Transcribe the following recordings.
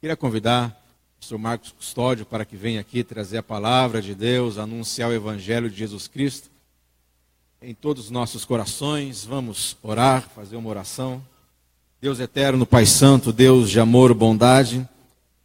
Queria convidar o pastor Marcos Custódio para que venha aqui trazer a palavra de Deus, anunciar o Evangelho de Jesus Cristo em todos os nossos corações. Vamos orar, fazer uma oração. Deus eterno, Pai Santo, Deus de amor e bondade,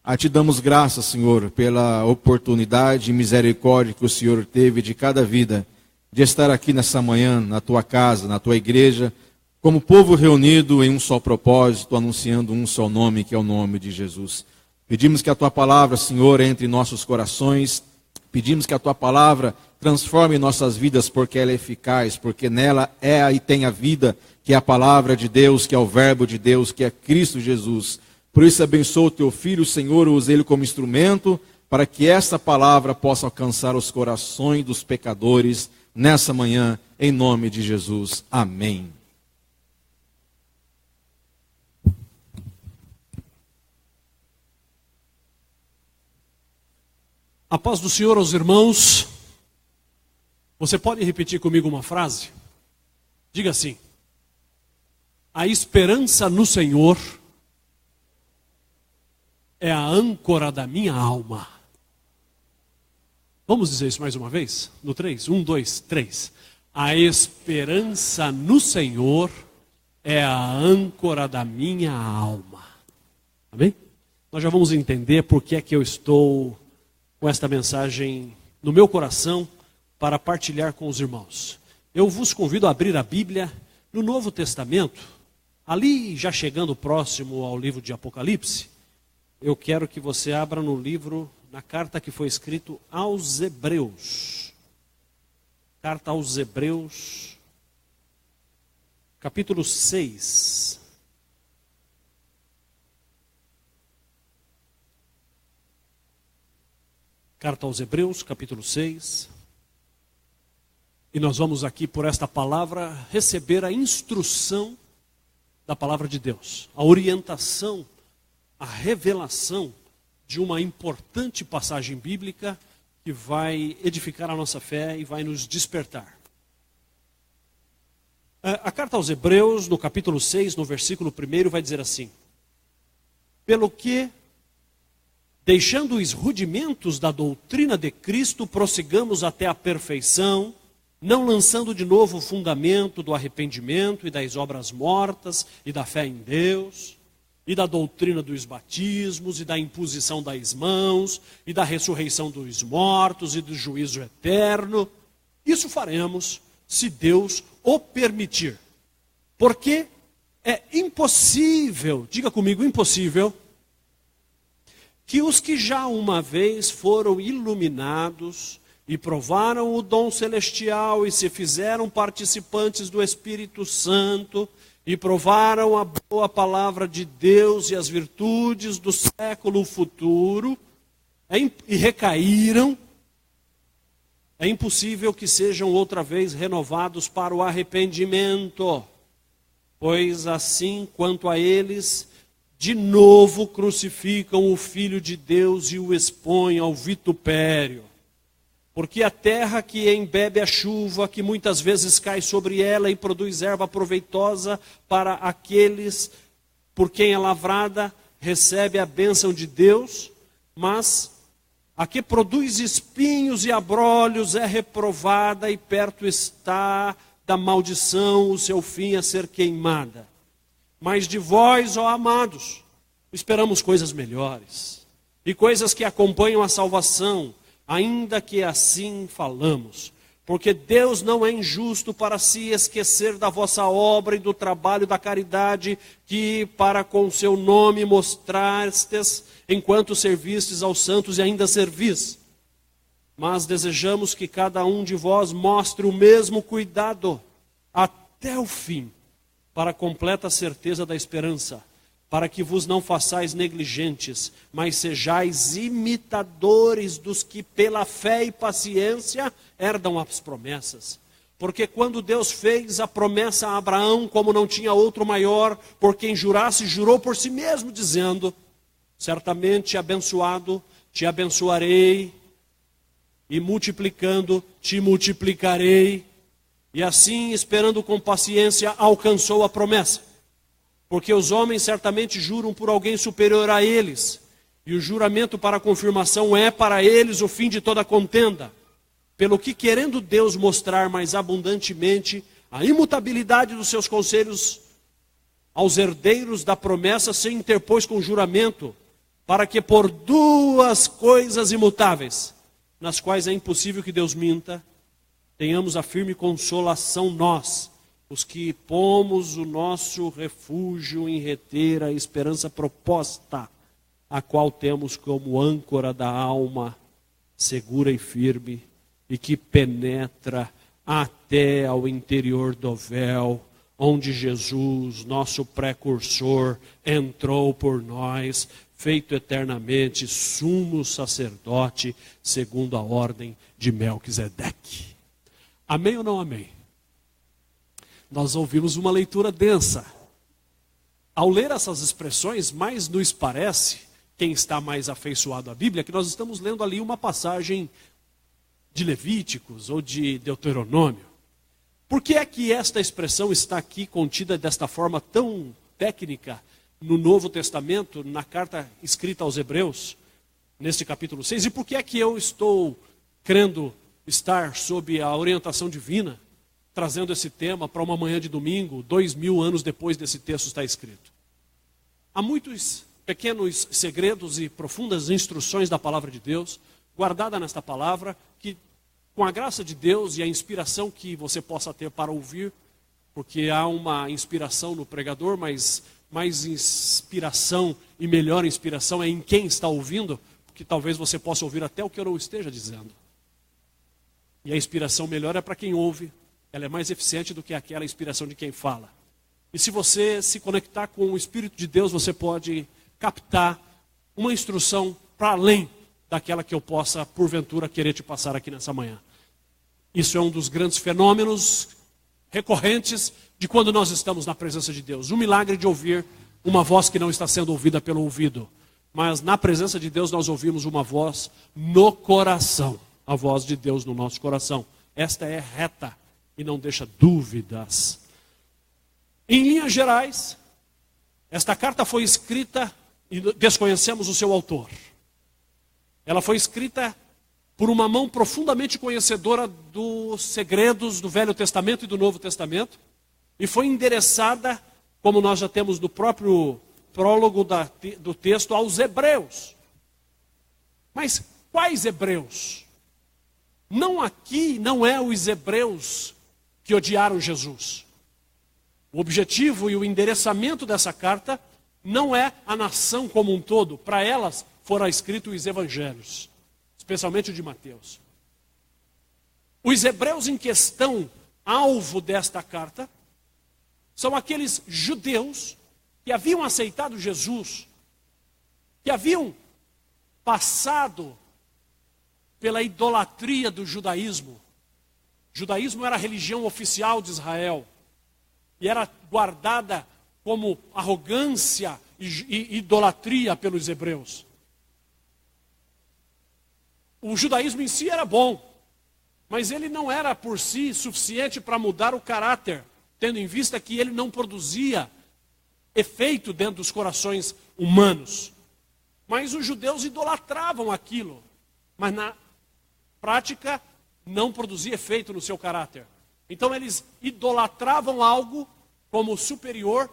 a Ti damos graças, Senhor, pela oportunidade e misericórdia que o Senhor teve de cada vida, de estar aqui nessa manhã, na Tua casa, na Tua igreja, como povo reunido em um só propósito, anunciando um só nome, que é o nome de Jesus. Pedimos que a Tua palavra, Senhor, entre em nossos corações. Pedimos que a Tua palavra transforme nossas vidas, porque ela é eficaz, porque nela é e tem a vida, que é a palavra de Deus, que é o verbo de Deus, que é Cristo Jesus. Por isso abençoa o Teu Filho, Senhor, usa Ele como instrumento, para que essa palavra possa alcançar os corações dos pecadores nessa manhã, em nome de Jesus. Amém. A paz do Senhor aos irmãos. Você pode repetir comigo uma frase? Diga assim: a esperança no Senhor é a âncora da minha alma. Vamos dizer isso mais uma vez? No 3, 1, 2, 3. A esperança no Senhor é a âncora da minha alma. Amém? Nós já vamos entender por que é que eu estou com esta mensagem no meu coração para partilhar com os irmãos. Eu vos convido a abrir a Bíblia no Novo Testamento, ali já chegando próximo ao livro de Apocalipse. Eu quero que você abra no livro, na carta que foi escrita aos Hebreus. Carta aos Hebreus, capítulo 6. Carta aos Hebreus, capítulo 6. E nós vamos aqui, por esta palavra, receber a instrução da palavra de Deus. A orientação, a revelação de uma importante passagem bíblica que vai edificar a nossa fé e vai nos despertar. A carta aos Hebreus, no capítulo 6, no versículo 1, vai dizer assim: pelo que, deixando os rudimentos da doutrina de Cristo, prossigamos até a perfeição, não lançando de novo o fundamento do arrependimento e das obras mortas e da fé em Deus, e da doutrina dos batismos e da imposição das mãos e da ressurreição dos mortos e do juízo eterno. Isso faremos se Deus o permitir. Porque é impossível, diga comigo, impossível, que os que já uma vez foram iluminados e provaram o dom celestial e se fizeram participantes do Espírito Santo e provaram a boa palavra de Deus e as virtudes do século futuro e recaíram, é impossível que sejam outra vez renovados para o arrependimento, pois assim quanto a eles, de novo crucificam o Filho de Deus e o expõem ao vitupério. Porque a terra que embebe a chuva, que muitas vezes cai sobre ela e produz erva proveitosa para aqueles por quem é lavrada, recebe a bênção de Deus, mas a que produz espinhos e abrolhos é reprovada e perto está da maldição o seu fim a ser queimada. Mas de vós, ó amados, esperamos coisas melhores e coisas que acompanham a salvação, ainda que assim falamos. Porque Deus não é injusto para se esquecer da vossa obra e do trabalho da caridade que para com seu nome mostrastes, enquanto servistes aos santos e ainda servis. Mas desejamos que cada um de vós mostre o mesmo cuidado até o fim, para a completa certeza da esperança, para que vos não façais negligentes, mas sejais imitadores dos que pela fé e paciência herdam as promessas. Porque quando Deus fez a promessa a Abraão, como não tinha outro maior, por quem jurasse, jurou por si mesmo, dizendo: certamente abençoado, te abençoarei, e multiplicando, te multiplicarei. E assim, esperando com paciência, alcançou a promessa. Porque os homens certamente juram por alguém superior a eles, E o juramento para a confirmação é para eles o fim de toda contenda. Pelo que, querendo Deus mostrar mais abundantemente a imutabilidade dos seus conselhos aos herdeiros da promessa, se interpôs com juramento, para que por duas coisas imutáveis, nas quais é impossível que Deus minta, tenhamos a firme consolação nós, os que pomos o nosso refúgio em reter a esperança proposta, a qual temos como âncora da alma, segura e firme, e que penetra até ao interior do véu, onde Jesus, nosso precursor, entrou por nós, feito eternamente sumo sacerdote, segundo a ordem de Melquisedeque. Amém ou não amém? Nós ouvimos uma leitura densa. Ao ler essas expressões, mais nos parece, quem está mais afeiçoado à Bíblia, que nós estamos lendo ali uma passagem de Levíticos ou de Deuteronômio. Por que é que esta expressão está aqui contida desta forma tão técnica no Novo Testamento, na carta escrita aos Hebreus, neste capítulo 6? E por que é que eu estou crendo estar sob a orientação divina, trazendo esse tema para uma manhã de domingo, 2000 anos depois desse texto estar escrito? Há muitos pequenos segredos e profundas instruções da palavra de Deus, guardada nesta palavra, que com a graça de Deus e a inspiração que você possa ter para ouvir, porque há uma inspiração no pregador, mas mais inspiração e melhor inspiração é em quem está ouvindo, porque talvez você possa ouvir até o que eu não esteja dizendo. E a inspiração melhor é para quem ouve, ela é mais eficiente do que aquela inspiração de quem fala. E se você se conectar com o Espírito de Deus, você pode captar uma instrução para além daquela que eu possa, porventura, querer te passar aqui nessa manhã. Isso é um dos grandes fenômenos recorrentes de quando nós estamos na presença de Deus. O milagre de ouvir uma voz que não está sendo ouvida pelo ouvido. Mas na presença de Deus nós ouvimos uma voz no coração. A voz de Deus no nosso coração. Esta é reta e não deixa dúvidas. Em linhas gerais, esta carta foi escrita e desconhecemos o seu autor. Ela foi escrita por uma mão profundamente conhecedora dos segredos do Velho Testamento e do Novo Testamento, e foi endereçada, como nós já temos no próprio prólogo do texto, aos hebreus. Mas quais hebreus? Não é os hebreus que odiaram Jesus. O objetivo e o endereçamento dessa carta não é a nação como um todo. Para elas foram escritos os evangelhos, especialmente o de Mateus. Os hebreus em questão, alvo desta carta, são aqueles judeus que haviam aceitado Jesus, que haviam passado pela idolatria do judaísmo. O judaísmo era a religião oficial de Israel e era guardada como arrogância e idolatria pelos hebreus. O judaísmo em si era bom, mas ele não era por si suficiente para mudar o caráter, tendo em vista que ele não produzia efeito dentro dos corações humanos. Mas os judeus idolatravam aquilo, mas na prática não produzia efeito no seu caráter. Então eles idolatravam algo como superior,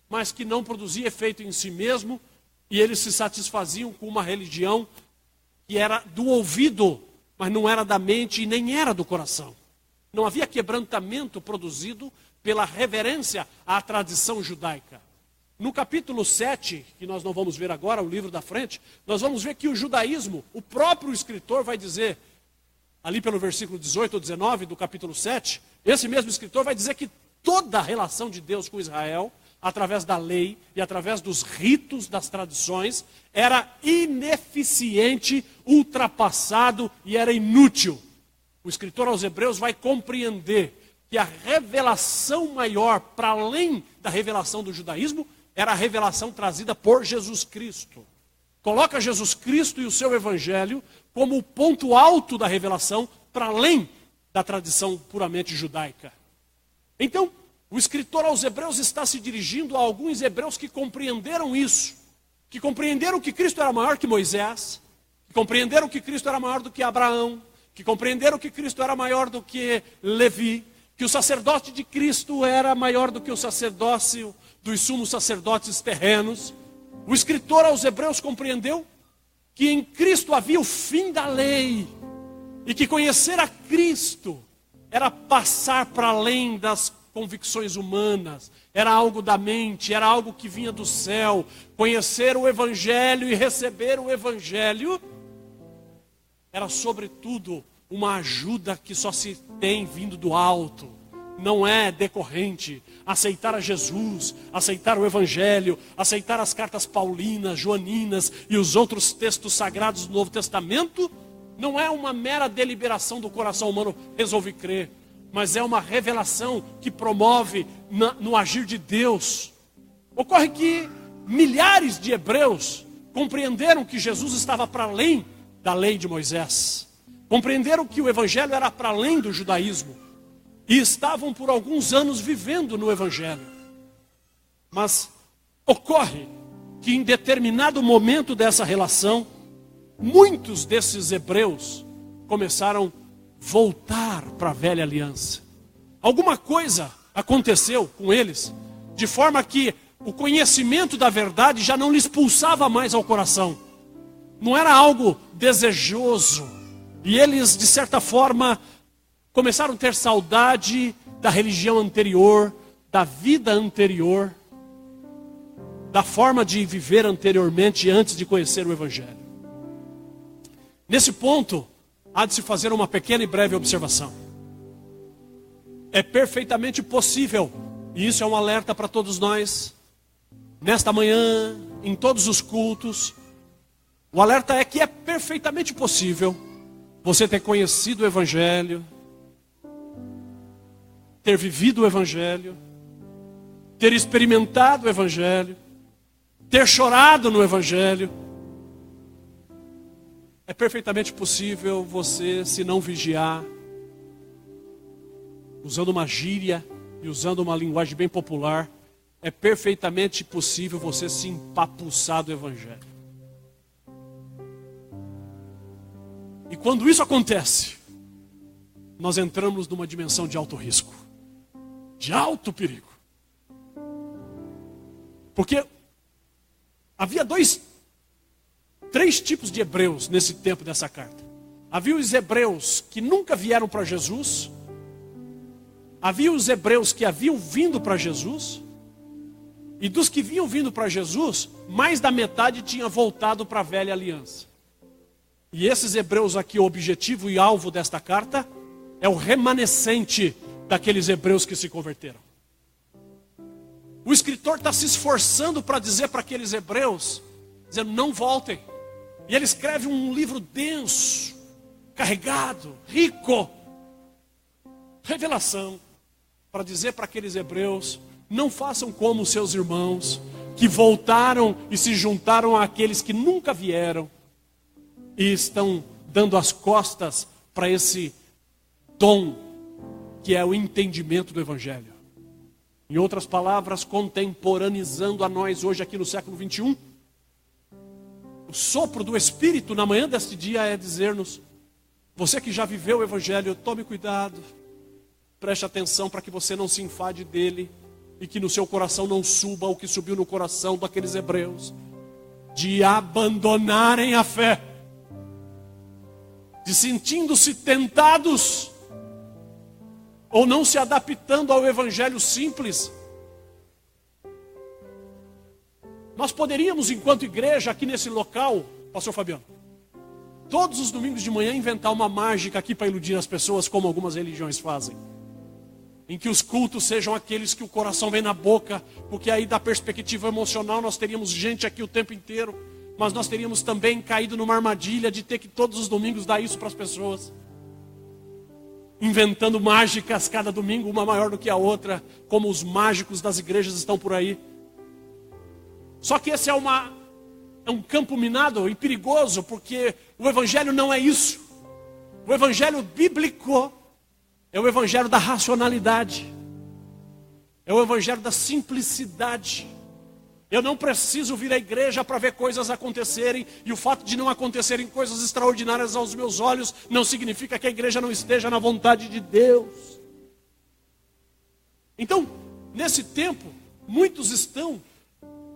mas que não produzia efeito em si mesmo, e eles se satisfaziam com uma religião que era do ouvido, mas não era da mente e nem era do coração. Não havia quebrantamento produzido pela reverência à tradição judaica. No capítulo 7, que nós não vamos ver agora, o livro da frente, nós vamos ver que o judaísmo, o próprio escritor vai dizer, ali pelo versículo 18 ou 19 do capítulo 7, esse mesmo escritor vai dizer que toda a relação de Deus com Israel, através da lei e através dos ritos, das tradições, era ineficiente, ultrapassado e era inútil. O escritor aos Hebreus vai compreender que a revelação maior, para além da revelação do judaísmo, era a revelação trazida por Jesus Cristo. Coloca Jesus Cristo e o seu evangelho como o ponto alto da revelação, para além da tradição puramente judaica. Então, o escritor aos Hebreus está se dirigindo a alguns hebreus que compreenderam isso, que compreenderam que Cristo era maior que Moisés, que compreenderam que Cristo era maior do que Abraão, que compreenderam que Cristo era maior do que Levi, que o sacerdote de Cristo era maior do que o sacerdócio dos sumos sacerdotes terrenos. O escritor aos Hebreus compreendeu que em Cristo havia o fim da lei e que conhecer a Cristo era passar para além das convicções humanas, era algo da mente, era algo que vinha do céu. Conhecer o Evangelho e receber o Evangelho era sobretudo uma ajuda que só se tem vindo do alto. Não é decorrente. Aceitar a Jesus, aceitar o Evangelho, aceitar as cartas paulinas, joaninas e os outros textos sagrados do Novo Testamento, não é uma mera deliberação do coração humano, resolve crer, mas é uma revelação que promove no agir de Deus. Ocorre que milhares de hebreus compreenderam que Jesus estava para além da lei de Moisés, compreenderam que o Evangelho era para além do judaísmo, e estavam por alguns anos vivendo no Evangelho. Mas ocorre que em determinado momento dessa relação, muitos desses hebreus começaram a voltar para a velha aliança. Alguma coisa aconteceu com eles, de forma que o conhecimento da verdade já não lhes pulsava mais ao coração. Não era algo desejoso. E eles, de certa forma, começaram a ter saudade da religião anterior, da vida anterior, da forma de viver anteriormente, antes de conhecer o Evangelho. Nesse ponto, há de se fazer uma pequena e breve observação. É perfeitamente possível, e isso é um alerta para todos nós, nesta manhã, em todos os cultos, o alerta é que é perfeitamente possível você ter conhecido o Evangelho, ter vivido o Evangelho, ter experimentado o Evangelho, ter chorado no Evangelho. É perfeitamente possível você, se não vigiar, usando uma gíria e usando uma linguagem bem popular, é perfeitamente possível você se empapuçar do Evangelho. E quando isso acontece, nós entramos numa dimensão de alto risco, de alto perigo. Porque havia três tipos de hebreus nesse tempo dessa carta. Havia os hebreus que nunca vieram para Jesus. Havia os hebreus que haviam vindo para Jesus. E dos que vinham vindo para Jesus, mais da metade tinha voltado para a velha aliança. E esses hebreus aqui, o objetivo e alvo desta carta é o remanescente daqueles hebreus que se converteram. O escritor está se esforçando para dizer para aqueles hebreus, dizendo, não voltem. E ele escreve um livro denso, carregado, rico, revelação, para dizer para aqueles hebreus, não façam como os seus irmãos, que voltaram e se juntaram àqueles que nunca vieram, e estão dando as costas para esse dom, que é o entendimento do Evangelho. Em outras palavras, contemporaneizando a nós hoje aqui no século 21, o sopro do Espírito na manhã deste dia é dizer-nos, você que já viveu o Evangelho, tome cuidado, preste atenção para que você não se enfade dele, e que no seu coração não suba o que subiu no coração daqueles hebreus, de abandonarem a fé, de sentindo-se tentados, ou não se adaptando ao Evangelho simples. Nós poderíamos, enquanto igreja, aqui nesse local, pastor Fabiano, todos os domingos de manhã inventar uma mágica aqui para iludir as pessoas, como algumas religiões fazem. Em que os cultos sejam aqueles que o coração vem na boca, porque aí da perspectiva emocional nós teríamos gente aqui o tempo inteiro, mas nós teríamos também caído numa armadilha de ter que todos os domingos dar isso para as pessoas. Inventando mágicas cada domingo, uma maior do que a outra, como os mágicos das igrejas estão por aí. Só que esse é um campo minado e perigoso, porque o Evangelho não é isso. O Evangelho bíblico é o Evangelho da racionalidade, é o Evangelho da simplicidade, Eu não preciso vir à igreja para ver coisas acontecerem, e o fato de não acontecerem coisas extraordinárias aos meus olhos não significa que a igreja não esteja na vontade de Deus. Então, nesse tempo, muitos estão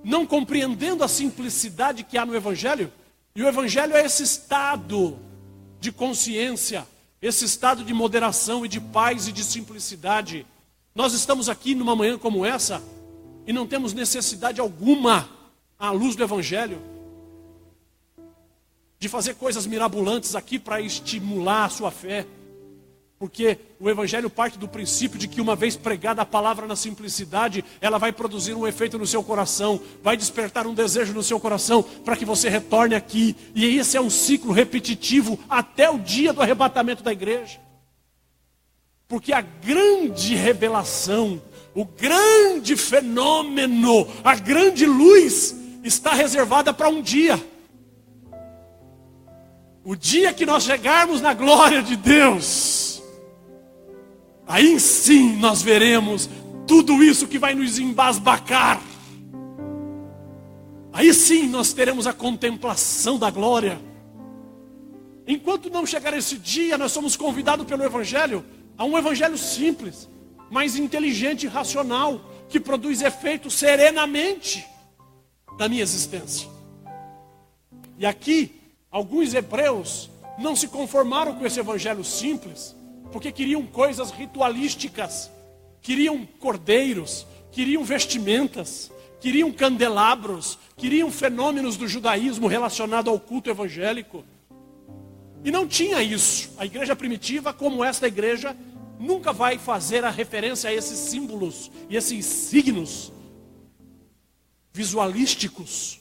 não compreendendo a simplicidade que há no Evangelho, e o Evangelho é esse estado de consciência, esse estado de moderação e de paz e de simplicidade. Nós estamos aqui numa manhã como essa, e não temos necessidade alguma, à luz do Evangelho, de fazer coisas mirabolantes aqui para estimular a sua fé. Porque o Evangelho parte do princípio de que uma vez pregada a palavra na simplicidade, ela vai produzir um efeito no seu coração, vai despertar um desejo no seu coração para que você retorne aqui. E esse é um ciclo repetitivo até o dia do arrebatamento da igreja. Porque a grande revelação, o grande fenômeno, a grande luz está reservada para um dia. O dia que nós chegarmos na glória de Deus, aí sim nós veremos tudo isso que vai nos embasbacar. Aí sim nós teremos a contemplação da glória. Enquanto não chegar esse dia, nós somos convidados pelo Evangelho a um Evangelho simples, mais inteligente e racional, que produz efeito serenamente na minha existência. E aqui, alguns hebreus não se conformaram com esse Evangelho simples, porque queriam coisas ritualísticas, queriam cordeiros, queriam vestimentas, queriam candelabros, queriam fenômenos do judaísmo relacionado ao culto evangélico. E não tinha isso. A igreja primitiva, como esta igreja, nunca vai fazer a referência a esses símbolos e esses signos visualísticos,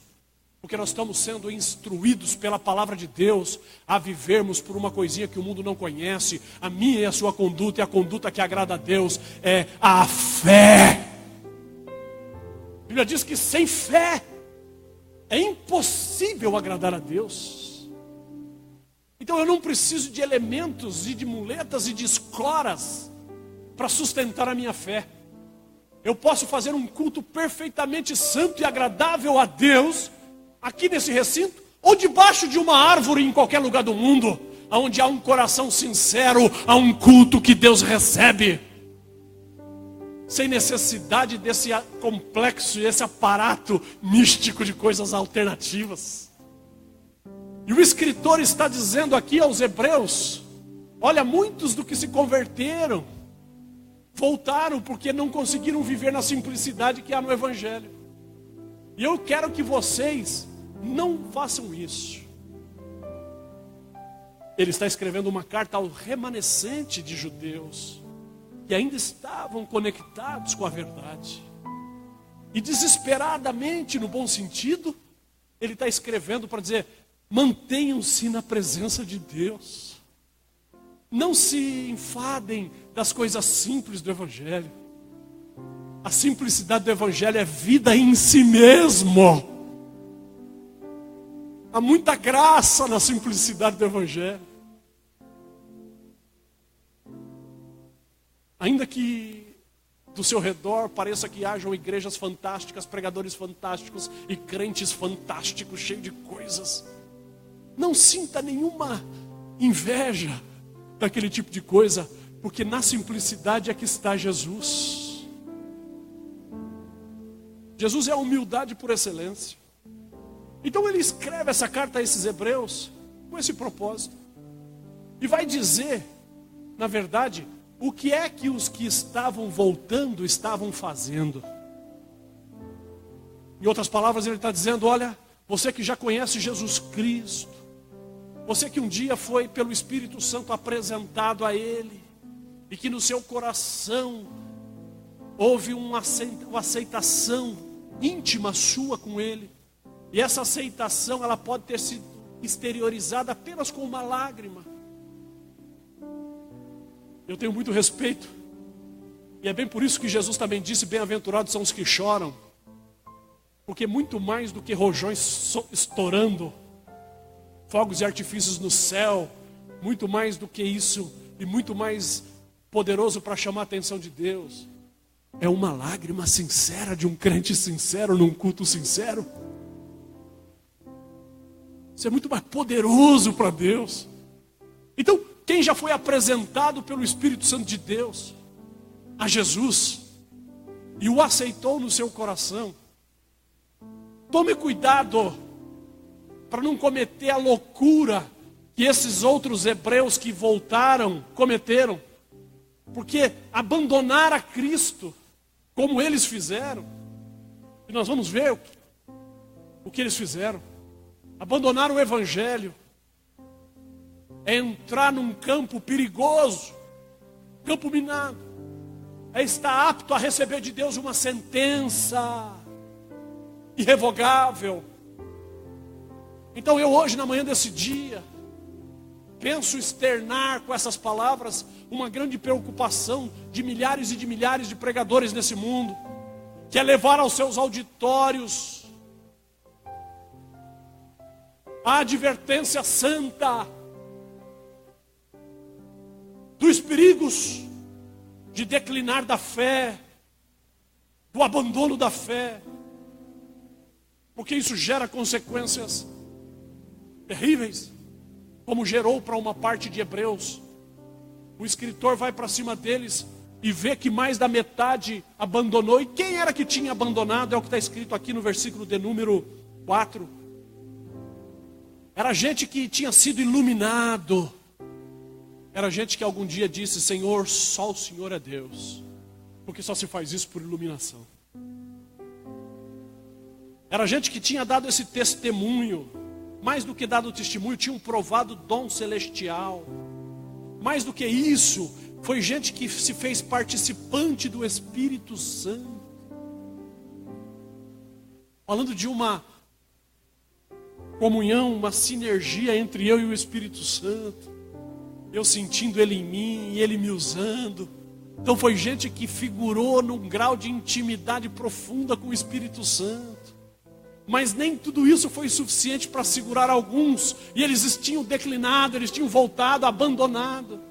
porque nós estamos sendo instruídos pela palavra de Deus a vivermos por uma coisinha que o mundo não conhece. A minha e a sua conduta, e a conduta que agrada a Deus, é a fé. A Bíblia diz que sem fé é impossível agradar a Deus. Então eu não preciso de elementos e de muletas e de escoras para sustentar a minha fé. Eu posso fazer um culto perfeitamente santo e agradável a Deus aqui nesse recinto, ou debaixo de uma árvore em qualquer lugar do mundo, onde há um coração sincero, há um culto que Deus recebe, sem necessidade desse complexo e esse aparato místico de coisas alternativas. E o escritor está dizendo aqui aos hebreus: olha, muitos do que se converteram voltaram porque não conseguiram viver na simplicidade que há no Evangelho. E eu quero que vocês não façam isso. Ele está escrevendo uma carta ao remanescente de judeus que ainda estavam conectados com a verdade. E desesperadamente, no bom sentido, ele está escrevendo para dizer: mantenham-se na presença de Deus. Não se enfadem das coisas simples do Evangelho. A simplicidade do Evangelho é vida em si mesmo. Há muita graça na simplicidade do Evangelho. Ainda que do seu redor pareça que hajam igrejas fantásticas, pregadores fantásticos e crentes fantásticos, cheios de coisas, não sinta nenhuma inveja daquele tipo de coisa, porque na simplicidade é que está Jesus. Jesus é a humildade por excelência. Então ele escreve essa carta a esses hebreus com esse propósito. E vai dizer, na verdade, o que é que os que estavam voltando estavam fazendo. Em outras palavras, ele está dizendo: olha, você que já conhece Jesus Cristo, você que um dia foi pelo Espírito Santo apresentado a Ele, e que no seu coração houve uma aceitação íntima sua com Ele, e essa aceitação ela pode ter sido exteriorizada apenas com uma lágrima. Eu tenho muito respeito, e é bem por isso que Jesus também disse: bem-aventurados são os que choram, porque muito mais do que rojões estourando, fogos e artifícios no céu, muito mais do que isso, e muito mais poderoso para chamar a atenção de Deus, é uma lágrima sincera de um crente sincero num culto sincero. Isso é muito mais poderoso para Deus. Então, quem já foi apresentado pelo Espírito Santo de Deus a Jesus e o aceitou no seu coração, tome cuidado para não cometer a loucura que esses outros hebreus que voltaram cometeram. Porque abandonar a Cristo, como eles fizeram, e nós vamos ver o que eles fizeram, abandonar o Evangelho, é entrar num campo perigoso, campo minado, é estar apto a receber de Deus uma sentença irrevogável. Então eu hoje, na manhã desse dia, penso externar com essas palavras uma grande preocupação de milhares e de milhares de pregadores nesse mundo, que é levar aos seus auditórios a advertência santa dos perigos de declinar da fé, do abandono da fé, porque isso gera consequências terríveis, como gerou para uma parte de hebreus. O escritor vai para cima deles e vê que mais da metade abandonou. E quem era que tinha abandonado? É o que está escrito aqui no versículo de número 4. Era gente que tinha sido iluminado. Era gente que algum dia disse: Senhor, só o Senhor é Deus. Porque só se faz isso por iluminação. Era gente que tinha dado esse testemunho. Mais do que dado testemunho, tinha um provado dom celestial. Mais do que isso, foi gente que se fez participante do Espírito Santo. Falando de uma comunhão, uma sinergia entre eu e o Espírito Santo. Eu sentindo Ele em mim e Ele me usando. Então foi gente que figurou num grau de intimidade profunda com o Espírito Santo. Mas nem tudo isso foi suficiente para segurar alguns. E eles tinham declinado, eles tinham voltado, abandonado.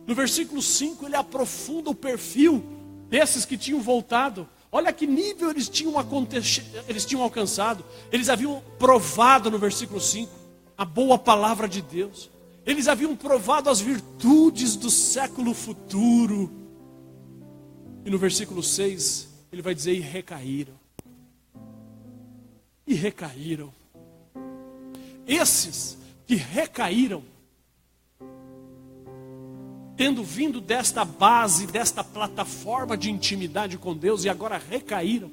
No versículo 5 ele aprofunda o perfil desses que tinham voltado. Olha que nível eles tinham alcançado. Eles haviam provado no versículo 5 a boa palavra de Deus. Eles haviam provado as virtudes do século futuro. E no versículo 6 ele vai dizer: e recaíram. E recaíram. Esses que recaíram, tendo vindo desta base, desta plataforma de intimidade com Deus, e agora recaíram.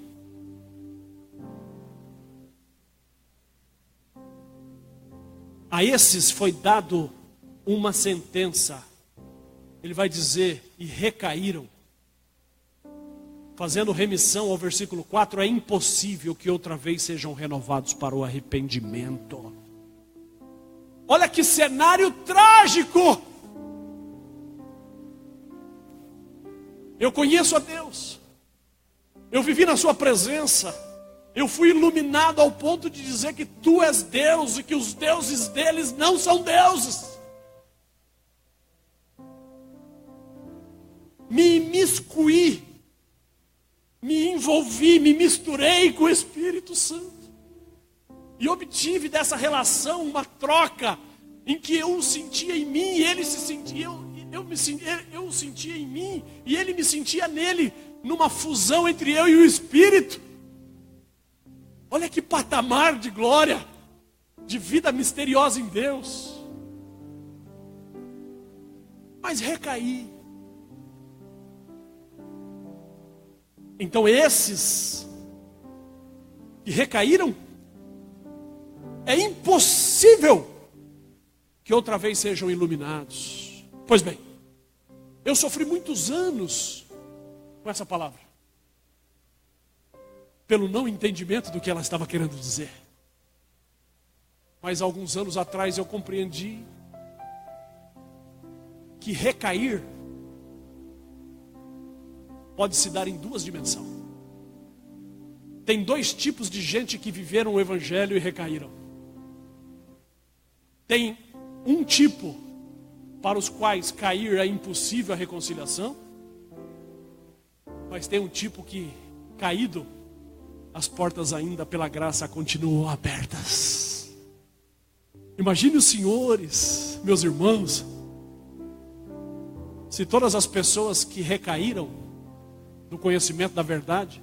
A esses foi dado uma sentença. Ele vai dizer: e recaíram. Fazendo remissão ao versículo 4, é impossível que outra vez sejam renovados para o arrependimento. Olha que cenário trágico! Eu conheço a Deus, eu vivi na sua presença, eu fui iluminado ao ponto de dizer que tu és Deus e que os deuses deles não são deuses. Me imiscuí, me envolvi, me misturei com o Espírito Santo. E obtive dessa relação uma troca em que eu o sentia em mim e ele se sentia, eu o sentia em mim e ele me sentia nele, numa fusão entre eu e o Espírito. Olha que patamar de glória, de vida misteriosa em Deus. Mas recaí. Então esses que recaíram, é impossível que outra vez sejam iluminados. Pois bem, eu sofri muitos anos com essa palavra, pelo não entendimento do que ela estava querendo dizer. Mas alguns anos atrás eu compreendi que recair pode se dar em duas dimensões. Tem dois tipos de gente que viveram o Evangelho e recaíram. Tem um tipo para os quais cair é impossível a reconciliação, Mas tem um tipo que, caído, as portas ainda pela graça continuam abertas. Imagine os senhores, meus irmãos, se todas as pessoas que recaíram do conhecimento da verdade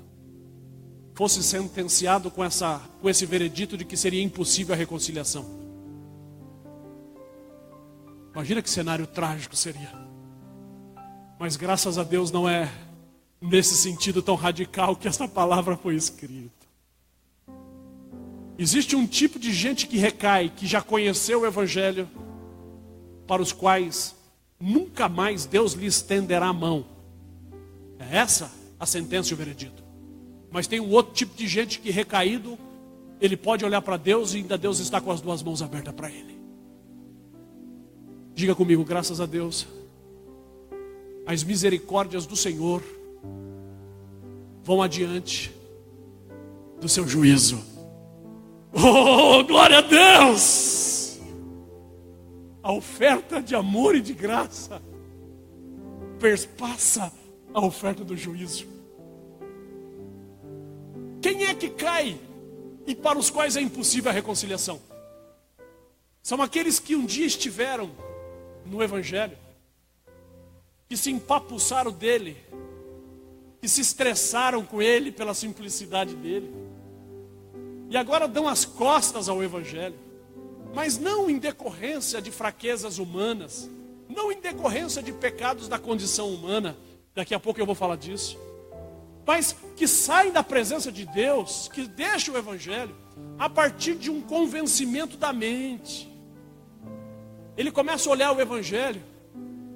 fossem sentenciados com esse veredito de que seria impossível a reconciliação. Imagina que cenário trágico seria. Mas graças a Deus não é nesse sentido tão radical que essa palavra foi escrita. Existe um tipo de gente que recai, que já conheceu o Evangelho, para os quais nunca mais Deus lhe estenderá a mão. É essa a sentença e o veredito. Mas tem um outro tipo de gente que, recaído, ele pode olhar para Deus e ainda Deus está com as duas mãos abertas para ele. Diga comigo, graças a Deus, as misericórdias do Senhor vão adiante do seu juízo. Oh, glória a Deus! A oferta de amor e de graça perpassa a oferta do juízo. Quem é que cai e para os quais é impossível a reconciliação? São aqueles que um dia estiveram no Evangelho, que se empapuçaram dele, que se estressaram com ele pela simplicidade dele, e agora dão as costas ao Evangelho, mas não em decorrência de fraquezas humanas, não em decorrência de pecados da condição humana, daqui a pouco eu vou falar disso, mas que saem da presença de Deus, que deixam o Evangelho a partir de um convencimento da mente. Ele começa a olhar o Evangelho,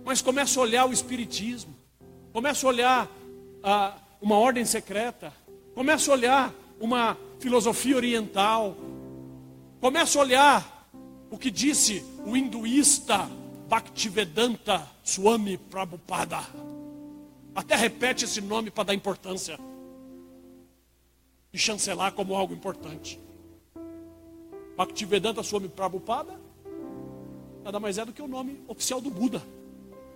mas começa a olhar o Espiritismo, começa a olhar uma ordem secreta, começa a olhar uma filosofia oriental, começa a olhar o que disse o hinduísta Bhaktivedanta Swami Prabhupada. Até repete esse nome para dar importância e chancelar como algo importante. Bhaktivedanta Swami Prabhupada nada mais é do que o nome oficial do Buda,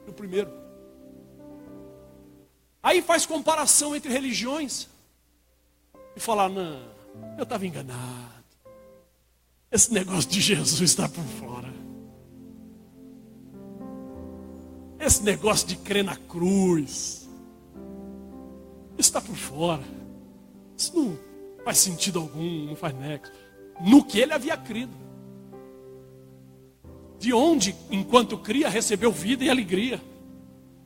do primeiro. Aí faz comparação entre religiões e fala, não, eu estava enganado. Esse negócio de Jesus está por fora. Esse negócio de crer na cruz está por fora. Isso não faz sentido algum, não faz nexo. No que ele havia crido. De onde, enquanto cria, recebeu vida e alegria.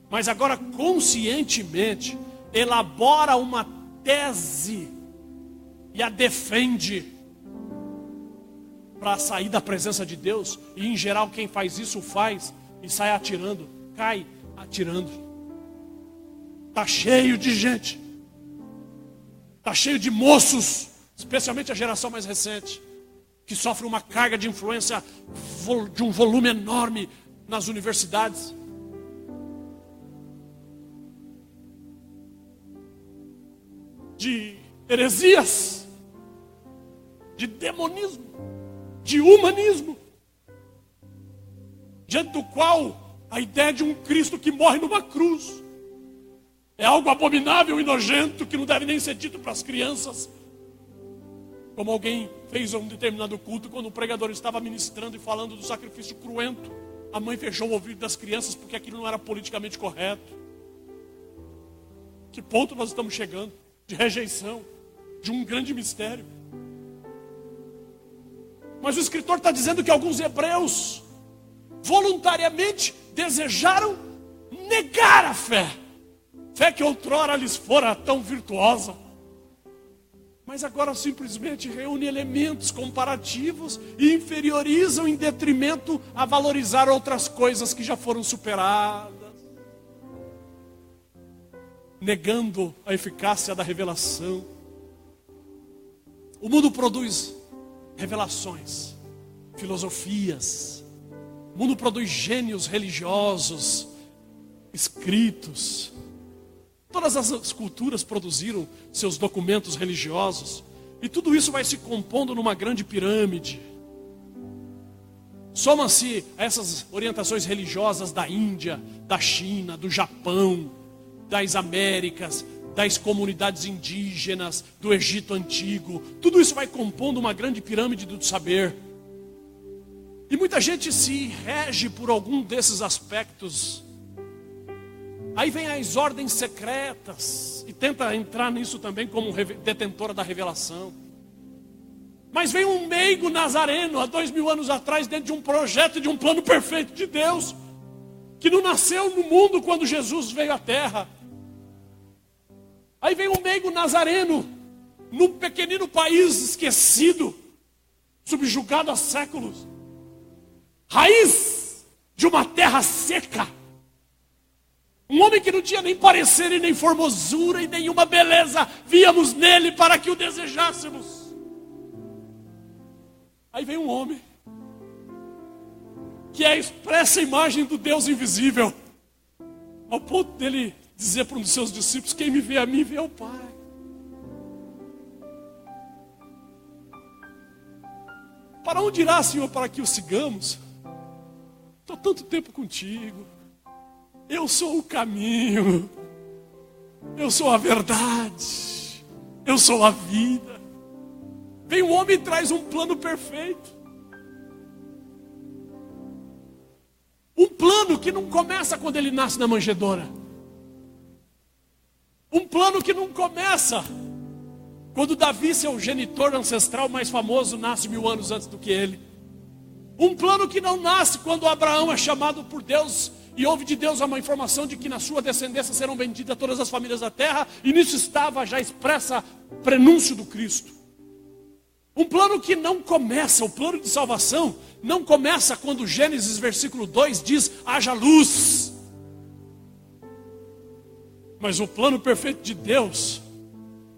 Mas agora, conscientemente, elabora uma tese e a defende para sair da presença de Deus. E, em geral, quem faz isso faz e sai atirando, cai atirando. Está cheio de gente. Está cheio de moços, especialmente a geração mais recente, que sofre uma carga de influência de um volume enorme nas universidades. De heresias, de demonismo, de humanismo, diante do qual a ideia de um Cristo que morre numa cruz é algo abominável e nojento que não deve nem ser dito para as crianças. Como alguém fez um determinado culto, quando o pregador estava ministrando e falando do sacrifício cruento, a mãe fechou o ouvido das crianças porque aquilo não era politicamente correto. Que ponto nós estamos chegando? De rejeição, de um grande mistério. Mas o escritor está dizendo que alguns hebreus voluntariamente desejaram negar a fé. Fé que outrora lhes fora tão virtuosa. Mas agora simplesmente reúne elementos comparativos e inferiorizam em detrimento a valorizar outras coisas que já foram superadas. Negando a eficácia da revelação. O mundo produz revelações, filosofias. O mundo produz gênios religiosos, escritos. Todas as culturas produziram seus documentos religiosos. E tudo isso vai se compondo numa grande pirâmide. Soma-se a essas orientações religiosas da Índia, da China, do Japão, das Américas, das comunidades indígenas, do Egito Antigo. Tudo isso vai compondo uma grande pirâmide do saber. E muita gente se rege por algum desses aspectos. Aí vem as ordens secretas e tenta entrar nisso também como detentora da revelação. Mas vem um meigo nazareno há 2000 anos atrás, dentro de um projeto, de um plano perfeito de Deus, que não nasceu no mundo quando Jesus veio à terra. Aí vem um meigo nazareno, num pequenino país esquecido, subjugado há séculos, raiz de uma terra seca. Um homem que não tinha nem parecer e nem formosura e nenhuma beleza, víamos nele para que o desejássemos. Aí vem um homem que é a expressa imagem do Deus invisível, ao ponto dele dizer para um dos seus discípulos: quem me vê a mim, vê ao Pai. Para onde irá, Senhor, para que o sigamos? Estou tanto tempo contigo. Eu sou o caminho, eu sou a verdade, eu sou a vida. Vem um homem e traz um plano perfeito. Um plano que não começa quando ele nasce na manjedoura. Um plano que não começa quando Davi, seu genitor ancestral mais famoso, nasce 1000 anos antes do que ele. Um plano que não nasce quando Abraão é chamado por Deus e ouve de Deus uma informação de que na sua descendência serão benditas todas as famílias da terra, e nisso estava já expressa prenúncio do Cristo. Um plano que não começa, o plano de salvação não começa quando Gênesis versículo 2 diz: haja luz. Mas o plano perfeito de Deus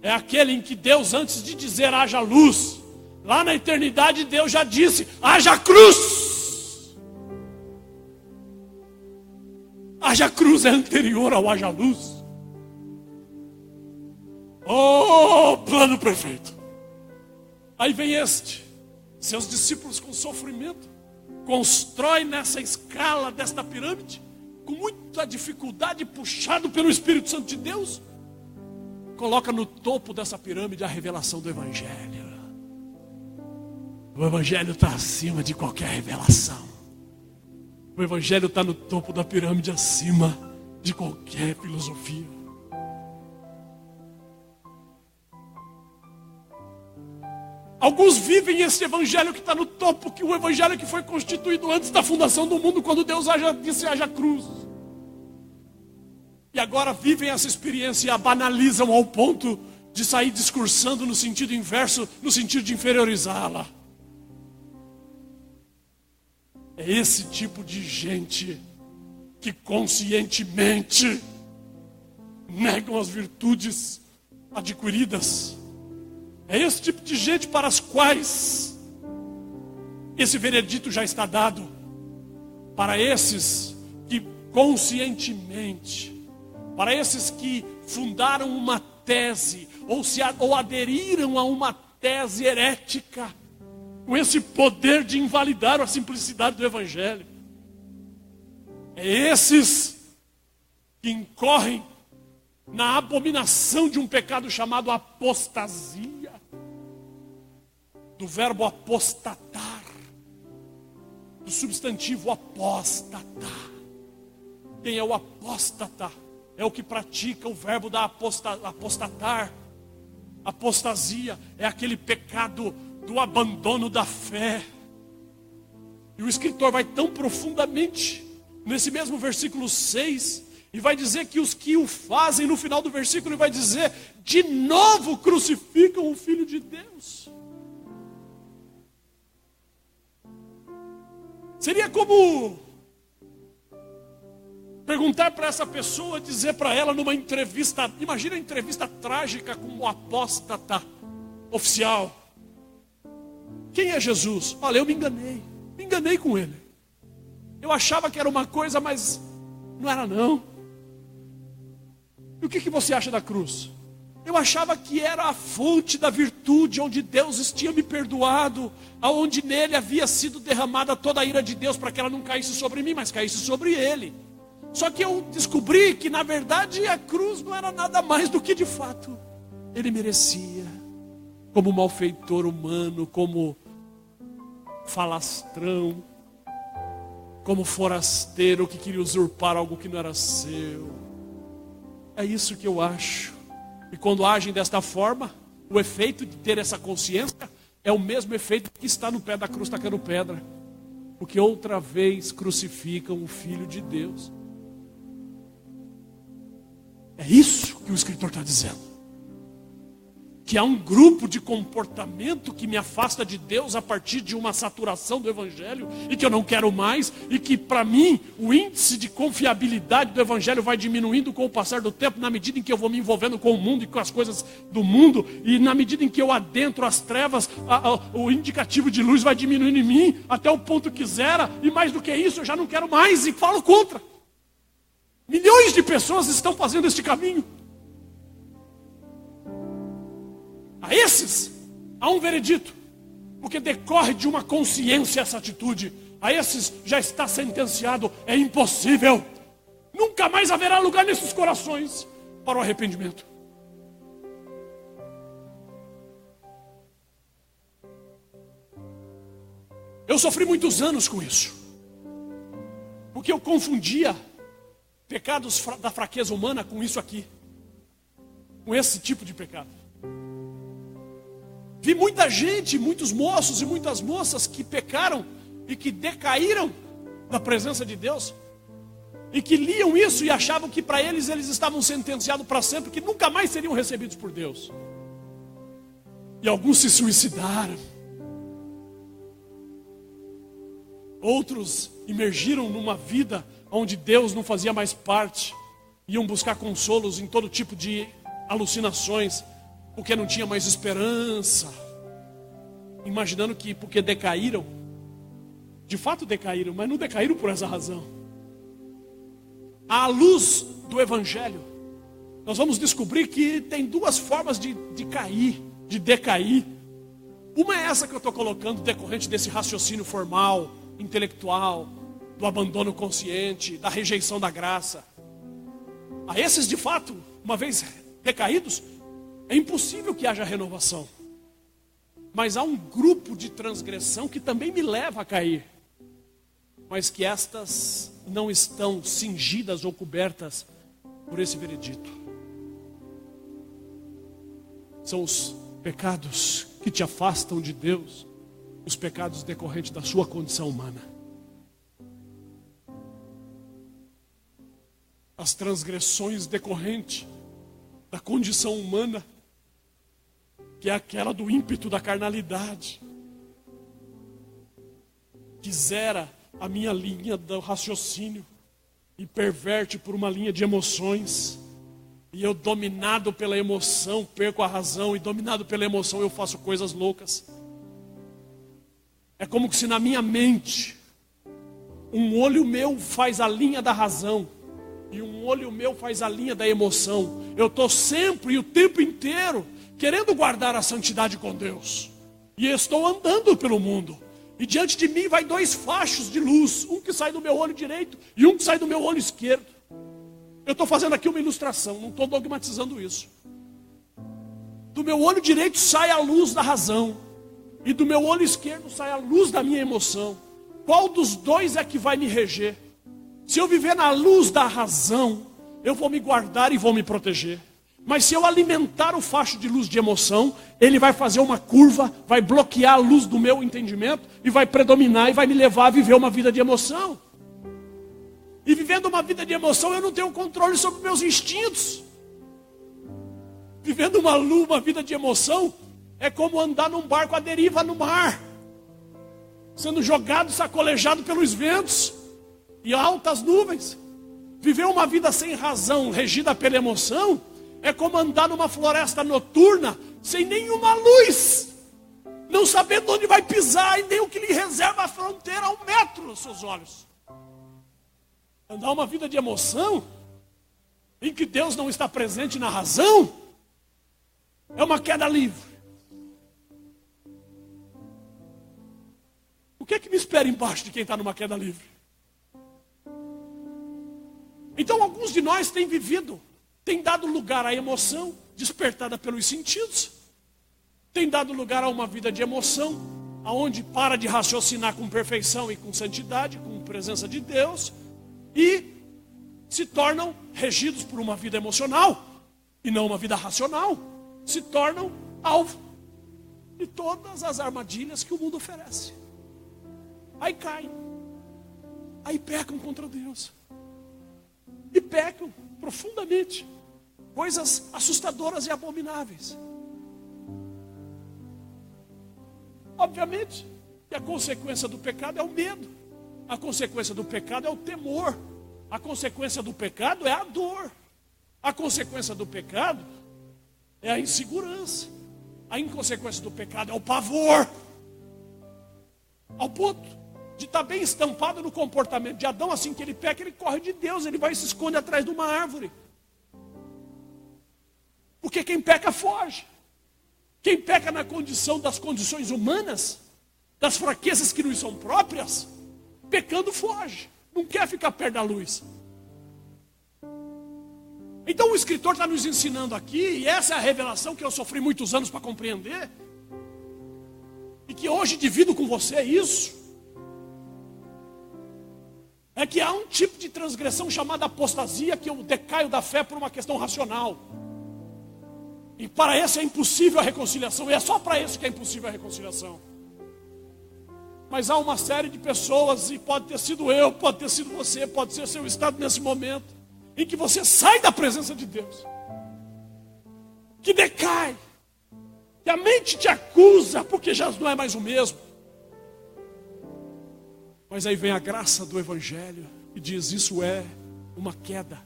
é aquele em que Deus, antes de dizer haja luz, lá na eternidade Deus já disse: haja cruz. Haja cruz é anterior ao haja luz. Oh, plano perfeito. Aí vem seus discípulos com sofrimento, constrói nessa escala desta pirâmide, com muita dificuldade, puxado pelo Espírito Santo de Deus, coloca no topo dessa pirâmide a revelação do Evangelho. O Evangelho está acima de qualquer revelação. O Evangelho está no topo da pirâmide, acima de qualquer filosofia. Alguns vivem esse Evangelho que está no topo, que o Evangelho que foi constituído antes da fundação do mundo, quando Deus disse haja cruz. E agora vivem essa experiência e a banalizam ao ponto de sair discursando no sentido inverso, no sentido de inferiorizá-la. É esse tipo de gente que conscientemente negam as virtudes adquiridas. É esse tipo de gente para as quais esse veredito já está dado. Para esses que conscientemente, para esses que fundaram uma tese ou aderiram a uma tese herética, com esse poder de invalidar a simplicidade do Evangelho. É esses que incorrem na abominação de um pecado chamado apostasia, do verbo apostatar, do substantivo apostatar. Quem é o apóstata? É o que pratica o verbo da apostatar. Apostasia é aquele pecado do abandono da fé. E o escritor vai tão profundamente nesse mesmo versículo 6 e vai dizer que os que o fazem, no final do versículo ele vai dizer: de novo crucificam o Filho de Deus. Seria como perguntar para essa pessoa, dizer para ela numa entrevista, imagina a entrevista trágica com o apóstata oficial: quem é Jesus? Olha, eu me enganei com ele. Eu achava que era uma coisa, mas não era não. E o que você acha da cruz? Eu achava que era a fonte da virtude, onde Deus tinha me perdoado, aonde nele havia sido derramada toda a ira de Deus, para que ela não caísse sobre mim, mas caísse sobre ele. Só que eu descobri que, na verdade, a cruz não era nada mais do que, de fato, ele merecia. Como malfeitor humano, como falastrão, como forasteiro que queria usurpar algo que não era seu. É isso que eu acho. E quando agem desta forma, o efeito de ter essa consciência é o mesmo efeito que está no pé da cruz tacando pedra. Porque outra vez crucificam o Filho de Deus. É isso que o escritor está dizendo. Que há um grupo de comportamento que me afasta de Deus a partir de uma saturação do Evangelho e que eu não quero mais, e que para mim o índice de confiabilidade do Evangelho vai diminuindo com o passar do tempo, na medida em que eu vou me envolvendo com o mundo e com as coisas do mundo, e na medida em que eu adentro as trevas, o indicativo de luz vai diminuindo em mim até o ponto que zera, e mais do que isso eu já não quero mais e falo contra. Milhões de pessoas estão fazendo este caminho. A esses, há um veredito, porque decorre de uma consciência essa atitude. A esses já está sentenciado, é impossível. Nunca mais haverá lugar nesses corações para o arrependimento. Eu sofri muitos anos com isso, porque eu confundia pecados da fraqueza humana com isso aqui, com esse tipo de pecado. Vi muita gente, muitos moços e muitas moças que pecaram e que decaíram da presença de Deus, e que liam isso e achavam que para eles estavam sentenciados para sempre, que nunca mais seriam recebidos por Deus. E alguns se suicidaram. Outros emergiram numa vida onde Deus não fazia mais parte, iam buscar consolos em todo tipo de alucinações, porque não tinha mais esperança, imaginando que porque decaíram, de fato decaíram, mas não decaíram por essa razão. À luz do Evangelho, nós vamos descobrir que tem duas formas de cair, de decair. Uma é essa que eu estou colocando, decorrente desse raciocínio formal, intelectual, do abandono consciente, da rejeição da graça. A esses, de fato, uma vez decaídos, é impossível que haja renovação. Mas há um grupo de transgressão que também me leva a cair, mas que estas não estão cingidas ou cobertas por esse veredito. São os pecados que te afastam de Deus, os pecados decorrentes da sua condição humana. As transgressões decorrentes da condição humana, que é aquela do ímpeto da carnalidade, que zera a minha linha do raciocínio e perverte por uma linha de emoções, e eu, dominado pela emoção, perco a razão, e dominado pela emoção eu faço coisas loucas. É como se na minha mente um olho meu faz a linha da razão e um olho meu faz a linha da emoção. Eu estou sempre e o tempo inteiro querendo guardar a santidade com Deus, e estou andando pelo mundo, e diante de mim vai dois fachos de luz, um que sai do meu olho direito e um que sai do meu olho esquerdo. Eu estou fazendo aqui uma ilustração, não estou dogmatizando isso. Do meu olho direito sai a luz da razão, e do meu olho esquerdo sai a luz da minha emoção. Qual dos dois é que vai me reger? Se eu viver na luz da razão, eu vou me guardar e vou me proteger. Mas se eu alimentar o facho de luz de emoção, ele vai fazer uma curva, vai bloquear a luz do meu entendimento e vai predominar e vai me levar a viver uma vida de emoção. E vivendo uma vida de emoção, eu não tenho controle sobre meus instintos. Vivendo uma vida de emoção é como andar num barco à deriva no mar, sendo jogado, sacolejado pelos ventos e altas nuvens. Viver uma vida sem razão, regida pela emoção, é como andar numa floresta noturna, sem nenhuma luz, não sabendo onde vai pisar e nem o que lhe reserva a fronteira a 1 metro nos seus olhos. Andar uma vida de emoção, em que Deus não está presente na razão, é uma queda livre. O que é que me espera embaixo de quem está numa queda livre? Então alguns de nós têm vivido, têm dado lugar à emoção despertada pelos sentidos, têm dado lugar a uma vida de emoção, aonde para de raciocinar com perfeição e com santidade, com presença de Deus, e se tornam regidos por uma vida emocional e não uma vida racional, se tornam alvo de todas as armadilhas que o mundo oferece. Aí caem, aí pecam contra Deus, e pecam profundamente, coisas assustadoras e abomináveis. Obviamente que a consequência do pecado é o medo, a consequência do pecado é o temor, a consequência do pecado é a dor, a consequência do pecado é a insegurança, a consequência do pecado é o pavor, ao ponto de estar bem estampado no comportamento de Adão. Assim que ele peca, ele corre de Deus, ele vai e se esconde atrás de uma árvore, porque quem peca foge. Quem peca na condição das condições humanas, das fraquezas que nos são próprias, pecando foge, não quer ficar perto da luz. Então o escritor está nos ensinando aqui, e essa é a revelação que eu sofri muitos anos para compreender, e que hoje divido com você isso, é que há um tipo de transgressão chamada apostasia, que eu decaio da fé por uma questão racional. E para esse é impossível a reconciliação, e é só para esse que é impossível a reconciliação. Mas há uma série de pessoas, e pode ter sido eu, pode ter sido você, pode ser seu estado nesse momento, em que você sai da presença de Deus, que decai, que a mente te acusa, porque já não é mais o mesmo. Mas aí vem a graça do Evangelho e diz: isso é uma queda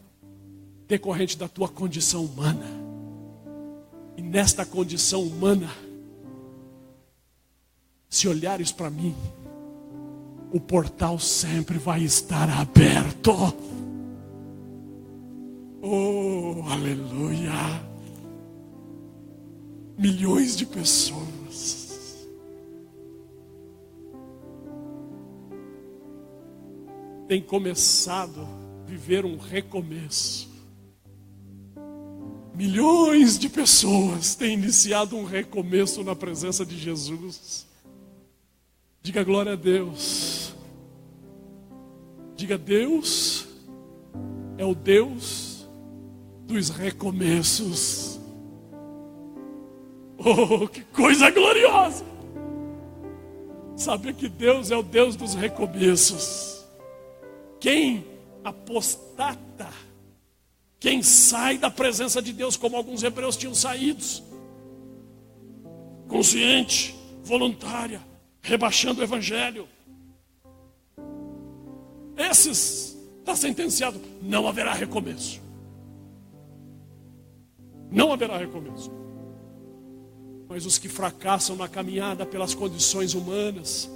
decorrente da tua condição humana. E nesta condição humana, se olhares para mim, o portal sempre vai estar aberto. Oh, aleluia! Milhões de pessoas têm começado a viver um recomeço. Milhões de pessoas têm iniciado um recomeço na presença de Jesus. Diga glória a Deus. Diga: Deus é o Deus dos recomeços. Oh, que coisa gloriosa! Saber que Deus é o Deus dos recomeços. Quem apostata, quem sai da presença de Deus, como alguns hebreus tinham saído, consciente, voluntária, rebaixando o Evangelho, esses está sentenciado, não haverá recomeço. Não haverá recomeço. Mas os que fracassam na caminhada pelas condições humanas,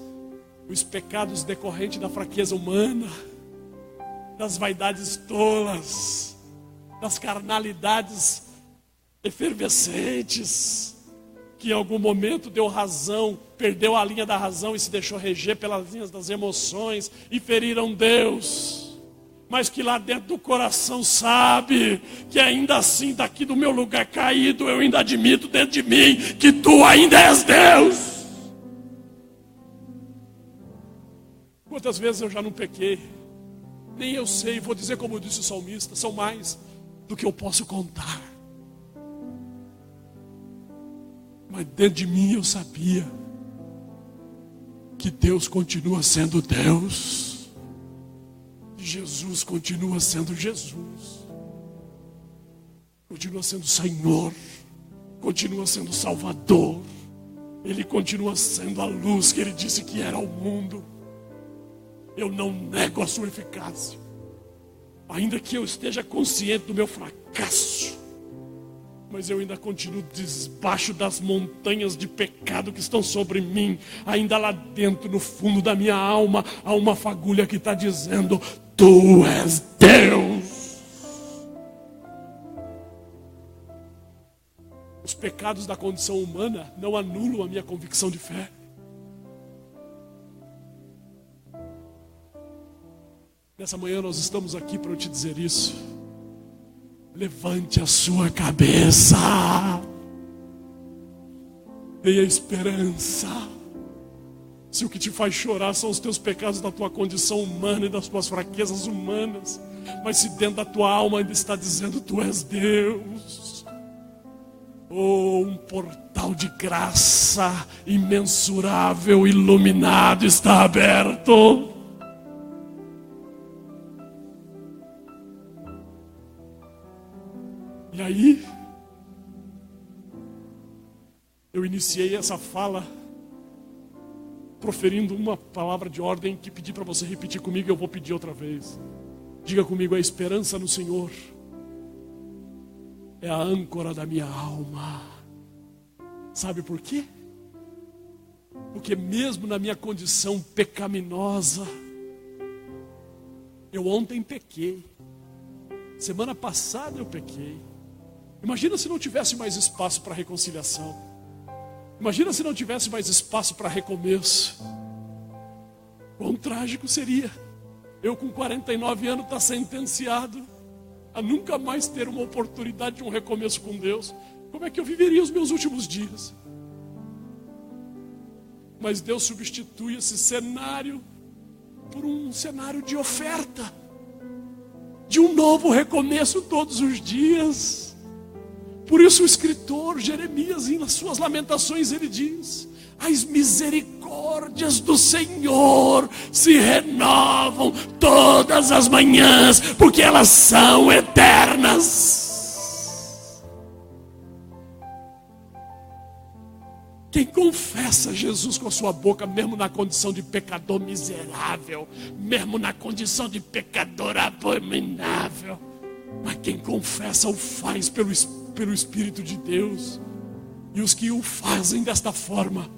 os pecados decorrentes da fraqueza humana, das vaidades tolas, das carnalidades efervescentes, que em algum momento deu razão, perdeu a linha da razão e se deixou reger pelas linhas das emoções e feriram Deus, mas que lá dentro do coração sabe que ainda assim, daqui do meu lugar caído, eu ainda admito dentro de mim que tu ainda és Deus. Quantas vezes eu já não pequei? Nem eu sei, vou dizer como disse o salmista, são mais do que eu posso contar. Mas dentro de mim eu sabia que Deus continua sendo Deus, Jesus continua sendo Jesus, continua sendo Senhor, continua sendo Salvador, Ele continua sendo a luz que Ele disse que era ao mundo. Eu não nego a sua eficácia, ainda que eu esteja consciente do meu fracasso, mas eu ainda continuo debaixo das montanhas de pecado que estão sobre mim. Ainda lá dentro, no fundo da minha alma, há uma fagulha que está dizendo: tu és Deus. Os pecados da condição humana não anulam a minha convicção de fé. Nessa manhã nós estamos aqui para eu te dizer isso. Levante a sua cabeça. Tenha esperança. Se o que te faz chorar são os teus pecados da tua condição humana e das tuas fraquezas humanas, mas se dentro da tua alma ainda está dizendo: tu és Deus. Oh, um portal de graça imensurável, iluminado está aberto. E aí, eu iniciei essa fala proferindo uma palavra de ordem que pedi para você repetir comigo, e eu vou pedir outra vez. Diga comigo: a esperança no Senhor é a âncora da minha alma. Sabe por quê? Porque mesmo na minha condição pecaminosa, eu ontem pequei, semana passada eu pequei. Imagina se não tivesse mais espaço para reconciliação. Imagina se não tivesse mais espaço para recomeço. Quão trágico seria eu com 49 anos estar sentenciado a nunca mais ter uma oportunidade de um recomeço com Deus. Como é que eu viveria os meus últimos dias? Mas Deus substitui esse cenário por um cenário de oferta, de um novo recomeço todos os dias. Por isso o escritor Jeremias, nas suas lamentações, ele diz: as misericórdias do Senhor se renovam todas as manhãs, porque elas são eternas. Quem confessa Jesus com a sua boca, mesmo na condição de pecador miserável, mesmo na condição de pecador abominável, mas quem confessa o faz pelo Espírito de Deus. E os que o fazem desta forma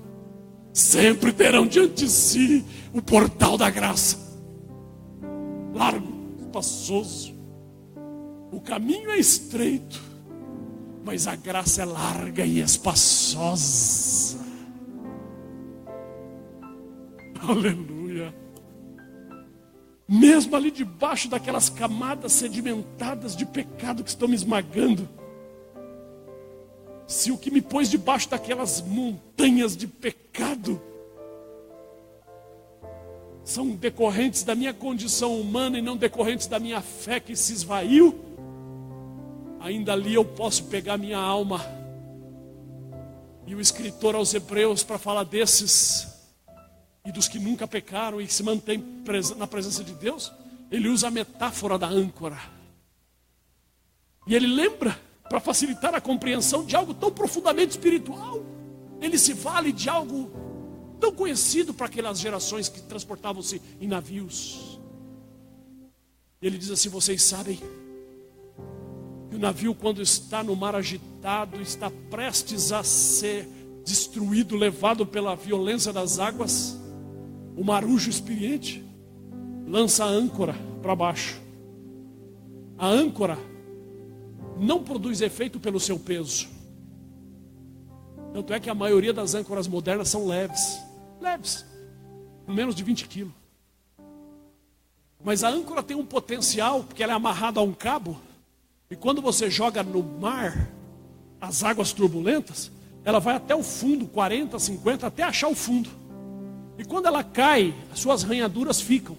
sempre terão diante de si o portal da graça, largo, espaçoso. O caminho é estreito, mas a graça é larga e espaçosa. Aleluia. Mesmo ali debaixo daquelas camadas sedimentadas de pecado que estão me esmagando, se o que me pôs debaixo daquelas montanhas de pecado são decorrentes da minha condição humana e não decorrentes da minha fé que se esvaiu, ainda ali eu posso pegar minha alma. E o escritor aos Hebreus, para falar desses e dos que nunca pecaram e se mantêm na presença de Deus, ele usa a metáfora da âncora. E ele lembra, para facilitar a compreensão de algo tão profundamente espiritual, ele se vale de algo tão conhecido para aquelas gerações que transportavam-se em navios. Ele diz assim: vocês sabem que o navio, quando está no mar agitado, está prestes a ser destruído, levado pela violência das águas, o marujo experiente lança a âncora para baixo. A âncora não produz efeito pelo seu peso. Tanto é que a maioria das âncoras modernas são leves, com menos de 20 quilos. Mas a âncora tem um potencial, porque ela é amarrada a um cabo, e quando você joga no mar, as águas turbulentas, ela vai até o fundo, 40, 50, até achar o fundo. E quando ela cai, as suas ranhaduras ficam.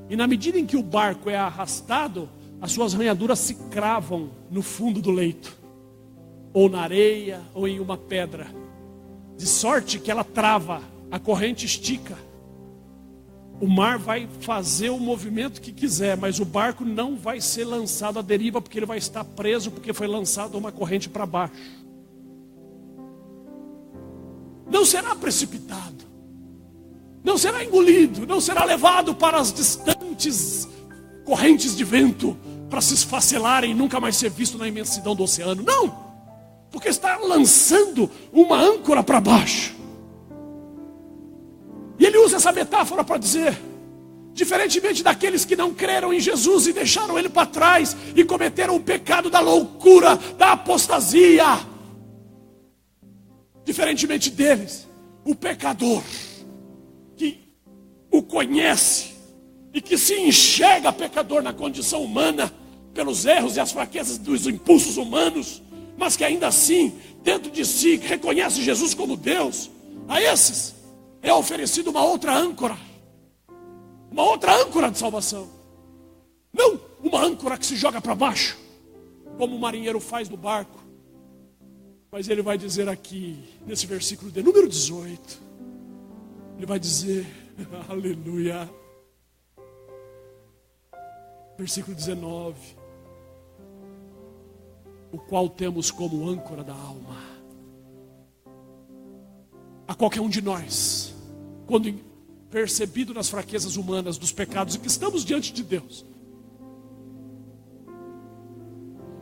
E na medida em que o barco é arrastado, as suas ranhaduras se cravam no fundo do leito, ou na areia, ou em uma pedra, de sorte que ela trava, a corrente estica. O mar vai fazer o movimento que quiser, mas o barco não vai ser lançado à deriva, porque ele vai estar preso, porque foi lançado uma corrente para baixo. Não será precipitado, não será engolido, não será levado para as distantes correntes de vento para se esfacelarem e nunca mais ser visto na imensidão do oceano. Não, porque está lançando uma âncora para baixo. E ele usa essa metáfora para dizer: diferentemente daqueles que não creram em Jesus e deixaram ele para trás e cometeram o pecado da loucura, da apostasia, diferentemente deles, o pecador que o conhece e que se enxerga pecador na condição humana, pelos erros e as fraquezas dos impulsos humanos, mas que ainda assim, dentro de si, reconhece Jesus como Deus, a esses é oferecido uma outra âncora de salvação. Não uma âncora que se joga para baixo, como o marinheiro faz no barco. Mas ele vai dizer aqui, nesse versículo de número 18, ele vai dizer, aleluia, versículo 19, o qual temos como âncora da alma. A qualquer um de nós, quando percebido nas fraquezas humanas, dos pecados, e que estamos diante de Deus,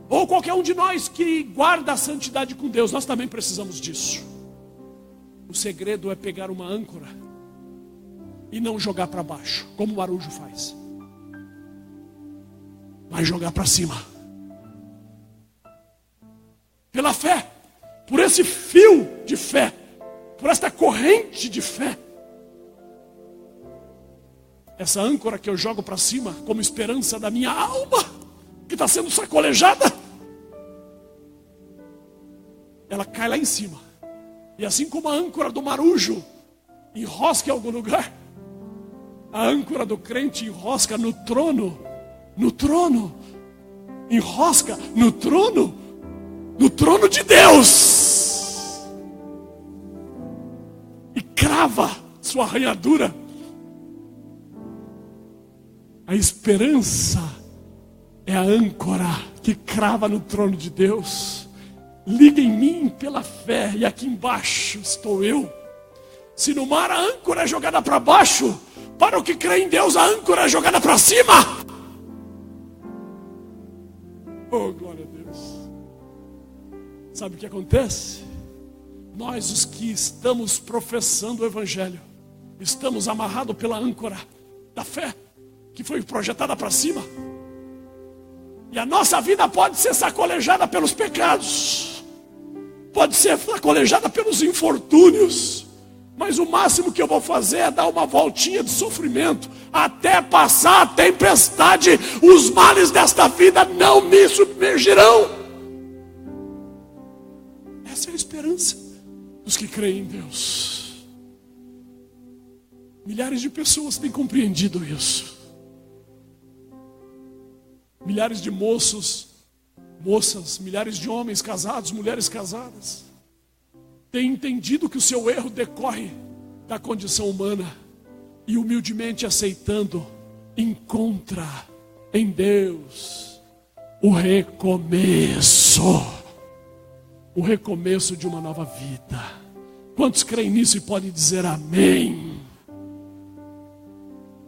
ou qualquer um de nós que guarda a santidade com Deus, nós também precisamos disso. O segredo é pegar uma âncora e não jogar para baixo, como o marujo faz, mas jogar para cima. Pela fé, por esse fio de fé, por esta corrente de fé. Essa âncora que eu jogo para cima como esperança da minha alma, que está sendo sacolejada, ela cai lá em cima. E assim como a âncora do marujo enrosca em algum lugar, a âncora do crente enrosca no trono, enrosca no trono de Deus, e crava sua arranhadura. A esperança é a âncora que crava no trono de Deus. Liga em mim pela fé, e aqui embaixo estou eu. Se no mar a âncora é jogada para baixo, para o que crê em Deus a âncora é jogada para cima. Oh, glória a Deus. Sabe o que acontece? Nós, os que estamos professando o Evangelho, estamos amarrados pela âncora da fé, que foi projetada para cima. E a nossa vida pode ser sacolejada pelos pecados, pode ser sacolejada pelos infortúnios, mas o máximo que eu vou fazer é dar uma voltinha de sofrimento, até passar a tempestade. Os males desta vida não me submergirão. Essa é a esperança dos que creem em Deus. Milhares de pessoas têm compreendido isso. Milhares de moças, milhares de homens casados, mulheres casadas, têm entendido que o seu erro decorre da condição humana e humildemente aceitando, encontra em Deus o recomeço de uma nova vida. Quantos creem nisso e podem dizer amém?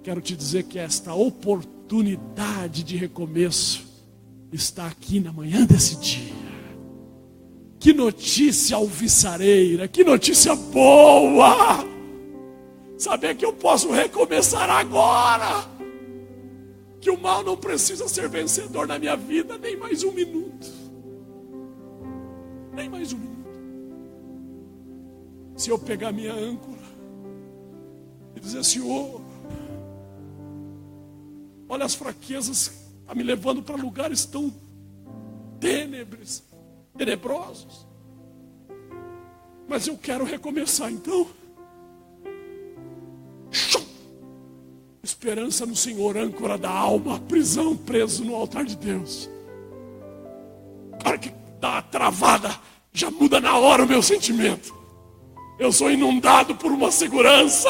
Quero te dizer que esta oportunidade de recomeço está aqui na manhã desse dia. Que notícia alvissareira, que notícia boa! Saber que eu posso recomeçar agora. Que o mal não precisa ser vencedor na minha vida nem mais um minuto. Nem mais um minuto. Se eu pegar minha âncora e dizer, Senhor, olha as fraquezas, está me levando para lugares tão tenebrosos. Mas eu quero recomeçar então. Esperança no Senhor, âncora da alma, prisão, preso no altar de Deus. Cara que dá travada, já muda na hora o meu sentimento. Eu sou inundado por uma segurança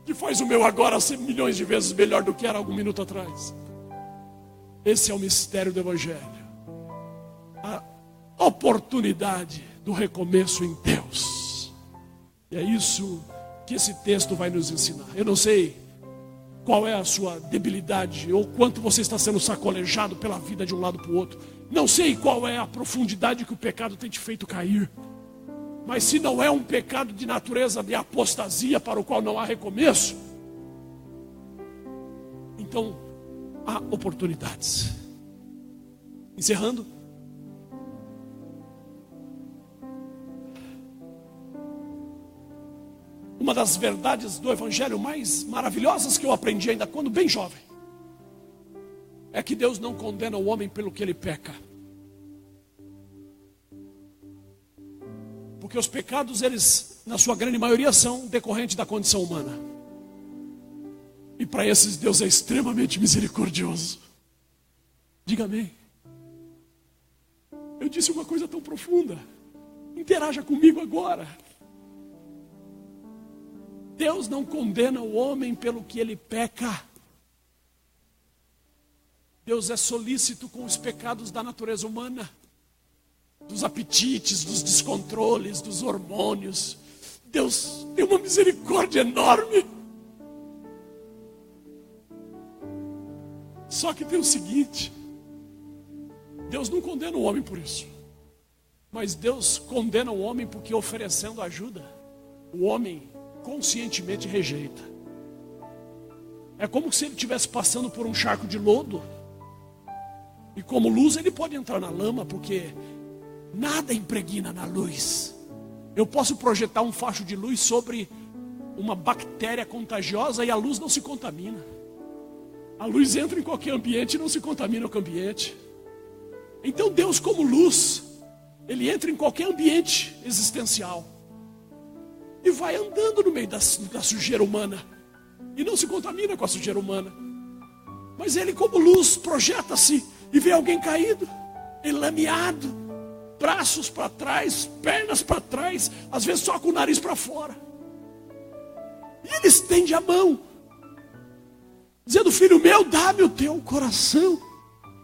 que faz o meu agora ser milhões de vezes melhor do que era algum minuto atrás. Esse é o mistério do Evangelho. A oportunidade do recomeço em Deus. E é isso que esse texto vai nos ensinar. Eu não sei qual é a sua debilidade, ou quanto você está sendo sacolejado pela vida de um lado para o outro. Não sei qual é a profundidade que o pecado tem te feito cair. Mas se não é um pecado de natureza de apostasia para o qual não há recomeço, então há oportunidades. Encerrando. Uma das verdades do Evangelho mais maravilhosas que eu aprendi ainda quando bem jovem é que Deus não condena o homem pelo que ele peca. Porque os pecados, eles, na sua grande maioria, são decorrentes da condição humana. E para esses Deus é extremamente misericordioso. Diga amém. Eu disse uma coisa tão profunda. Interaja comigo agora. Deus não condena o homem pelo que ele peca. Deus é solícito com os pecados da natureza humana, dos apetites, dos descontroles, dos hormônios. Deus tem uma misericórdia enorme. Só que tem o seguinte: Deus não condena o homem por isso, mas Deus condena o homem porque, oferecendo ajuda, o homem conscientemente rejeita. É como se ele estivesse passando por um charco de lodo, e como luz ele pode entrar na lama, porque nada impregna na luz. Eu posso projetar um facho de luz sobre uma bactéria contagiosa e a luz não se contamina. A luz entra em qualquer ambiente e não se contamina com o ambiente. Então Deus, como luz, ele entra em qualquer ambiente existencial e vai andando no meio da sujeira humana e não se contamina com a sujeira humana. Mas ele, como luz, projeta-se e vê alguém caído, enlameado, braços para trás, pernas para trás, às vezes só com o nariz para fora. E ele estende a mão, dizendo: filho meu, dá-me o teu coração.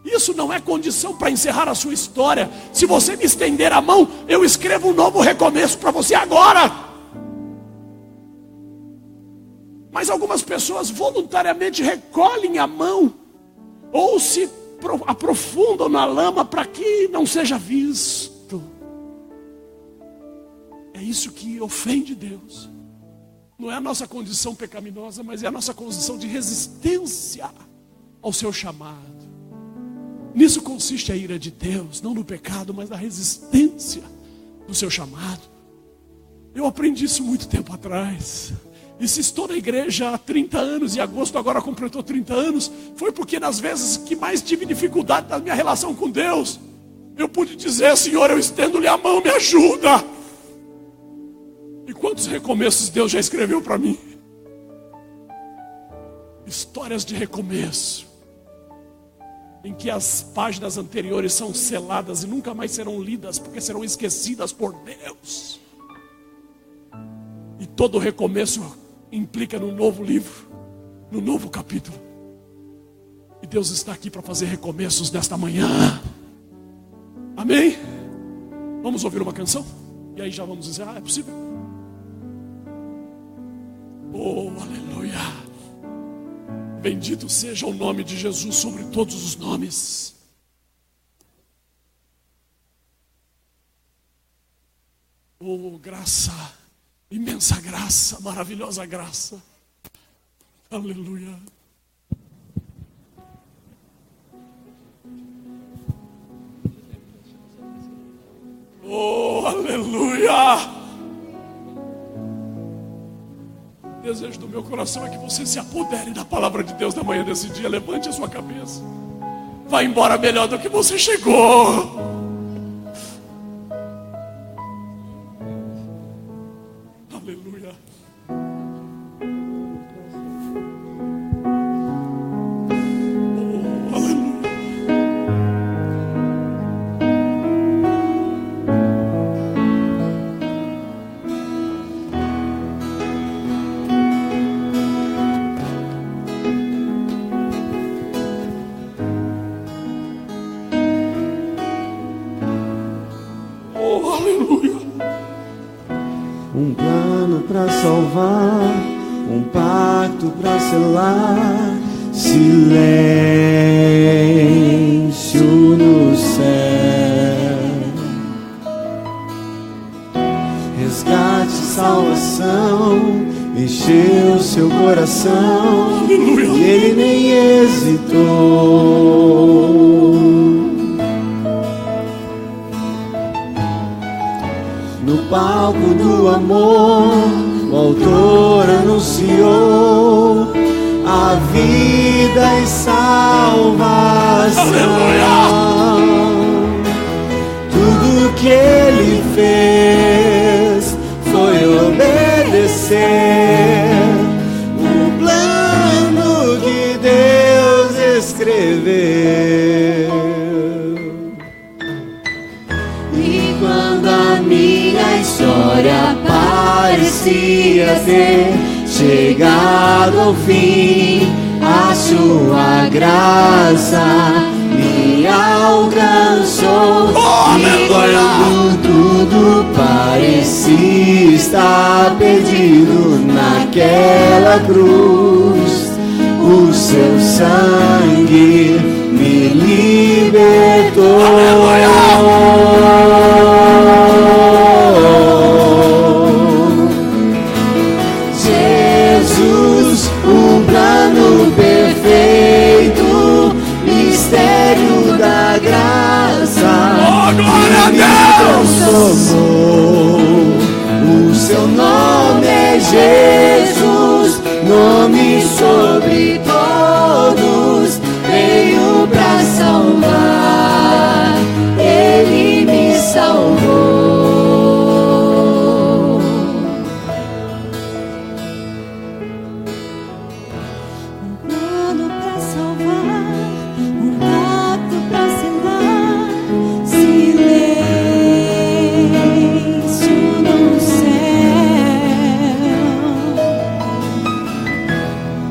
Isso não é condição para encerrar a sua história. Se você me estender a mão, eu escrevo um novo recomeço para você agora. Mas algumas pessoas voluntariamente recolhem a mão ou se aprofundam na lama para que não seja visto. É isso que ofende Deus. Não é a nossa condição pecaminosa, mas é a nossa condição de resistência ao seu chamado. Nisso consiste a ira de Deus, não no pecado, mas na resistência do seu chamado. Eu aprendi isso muito tempo atrás. E se estou na igreja há 30 anos, e agosto agora completou 30 anos, foi porque nas vezes que mais tive dificuldade na minha relação com Deus, eu pude dizer: Senhor, eu estendo-lhe a mão, me ajuda. E quantos recomeços Deus já escreveu para mim? Histórias de recomeço, em que as páginas anteriores são seladas e nunca mais serão lidas, porque serão esquecidas por Deus. E todo recomeço implica num novo livro, num novo capítulo. E Deus está aqui para fazer recomeços nesta manhã. Amém? Vamos ouvir uma canção? E aí já vamos dizer: é possível? Oh, aleluia! Bendito seja o nome de Jesus sobre todos os nomes. Oh, graça, imensa graça, maravilhosa graça. Aleluia. Oh, aleluia. O desejo do meu coração é que você se apodere da palavra de Deus na manhã desse dia. Levante a sua cabeça. Vá embora melhor do que você chegou. Aleluia. Oh, aleluia. Um plano para salvar, um pacto para selar, silêncio no céu. Resgate, salvação, encheu seu coração, e ele nem hesitou. No palco do amor, o autor anunciou a vida e salvação. Tudo que ele fez foi obedecer o plano que Deus escreveu. E quando a minha história parecia ter chegado ao fim, a sua graça me alcançou. E quando tudo parecia estar perdido naquela cruz, o seu sangue me libertou. Jesus, um plano perfeito, mistério da graça, glória a Deus! Transformou. O seu nome é Jesus, nome sobre todos, veio pra salvar, ele me salvou. Um plano pra salvar, um pacto pra selar, silêncio no céu,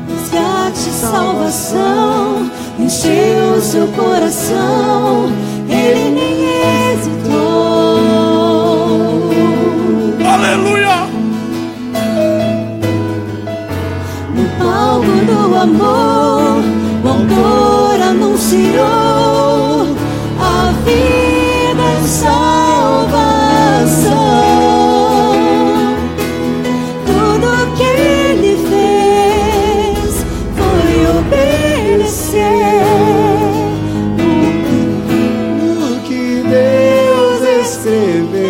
resgate, salvação, encheu seu coração, ele nem hesitou. Aleluia! No palco do amor, o autor anunciou a vida e salvação. Tudo que ele fez foi obedecer O que Deus escreveu.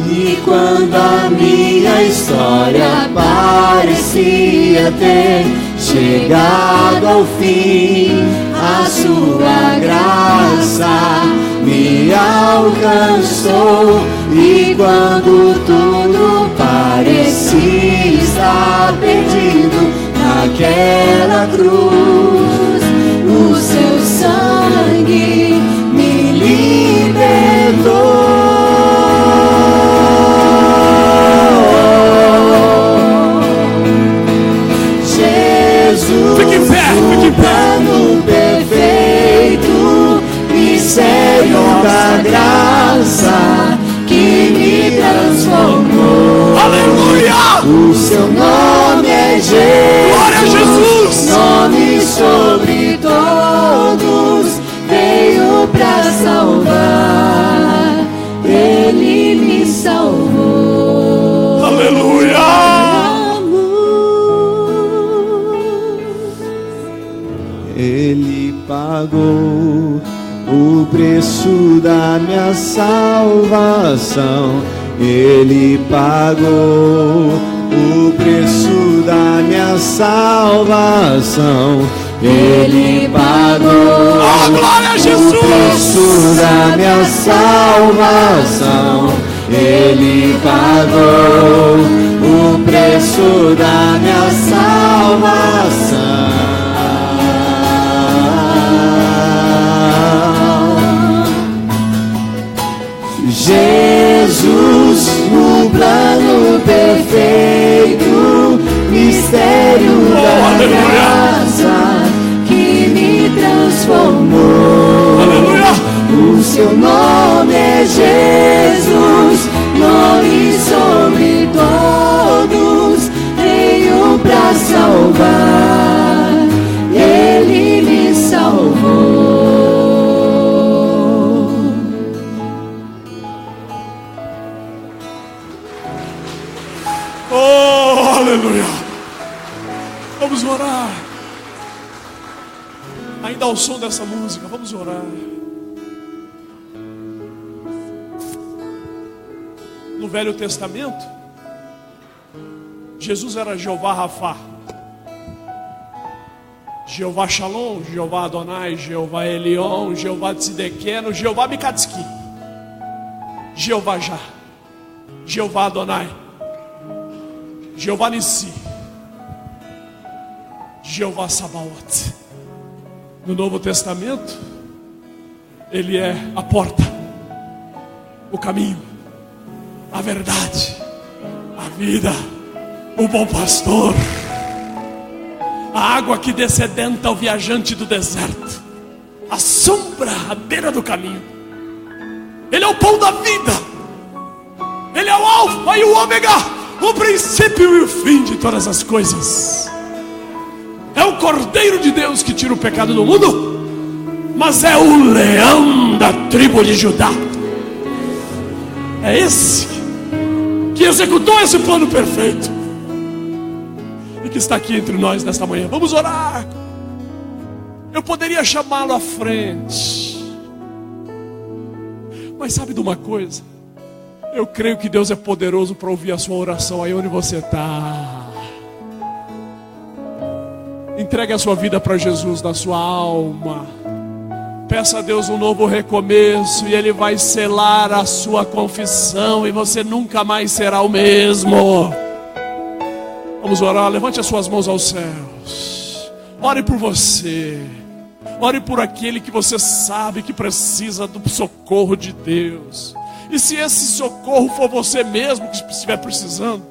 E quando a minha história parecia ter chegado ao fim, a sua graça me alcançou. E quando tudo parecia estar perdido naquela cruz, o seu sangue me libertou. Jesus, Fique em pé, fique em pé. plano perfeito, mistério da graça que me transformou. Aleluia! O seu nome é Jesus, Glória a Jesus! nome sobre todos, veio pra salvar, ele me salvou. Aleluia! Ele pagou o preço da minha salvação. Ele pagou o preço da minha salvação. Ele pagou glória a Jesus! o preço da minha salvação. Ele pagou o preço da minha salvação. Jesus, o plano perfeito, mistério da graça que me transformou. Aleluia! O seu nome é Jesus, nome sobre todos, veio pra salvar, ele me salvou. Oh, aleluia! Vamos orar. Ainda ao som dessa música, vamos orar. No Velho Testamento, Jesus era Jeová Rafá, Jeová Shalom, Jeová Adonai, Jeová Elion, Jeová Tzidkenu, Jeová Mikatzki, Jeová Já, Jeová Adonai, Jeová Nissi, Jeová Sabaoth. No Novo Testamento, Ele é a porta, o caminho, a verdade, a vida, o bom pastor, a água que dessedenta o viajante do deserto, a sombra à beira do caminho. Ele é o pão da vida, Ele é o alfa e o ômega, o princípio e o fim de todas as coisas. É o Cordeiro de Deus que tira o pecado do mundo, mas é o leão da tribo de Judá. É esse que executou esse plano perfeito e que está aqui entre nós nesta manhã. Vamos orar. Eu poderia chamá-lo à frente, mas sabe de uma coisa? Eu creio que Deus é poderoso para ouvir a sua oração aí onde você está. Entregue a sua vida para Jesus na sua alma. Peça a Deus um novo recomeço e Ele vai selar a sua confissão e você nunca mais será o mesmo. Vamos orar. Levante as suas mãos aos céus. Ore por você. Ore por aquele que você sabe que precisa do socorro de Deus. E se esse socorro for você mesmo que estiver precisando,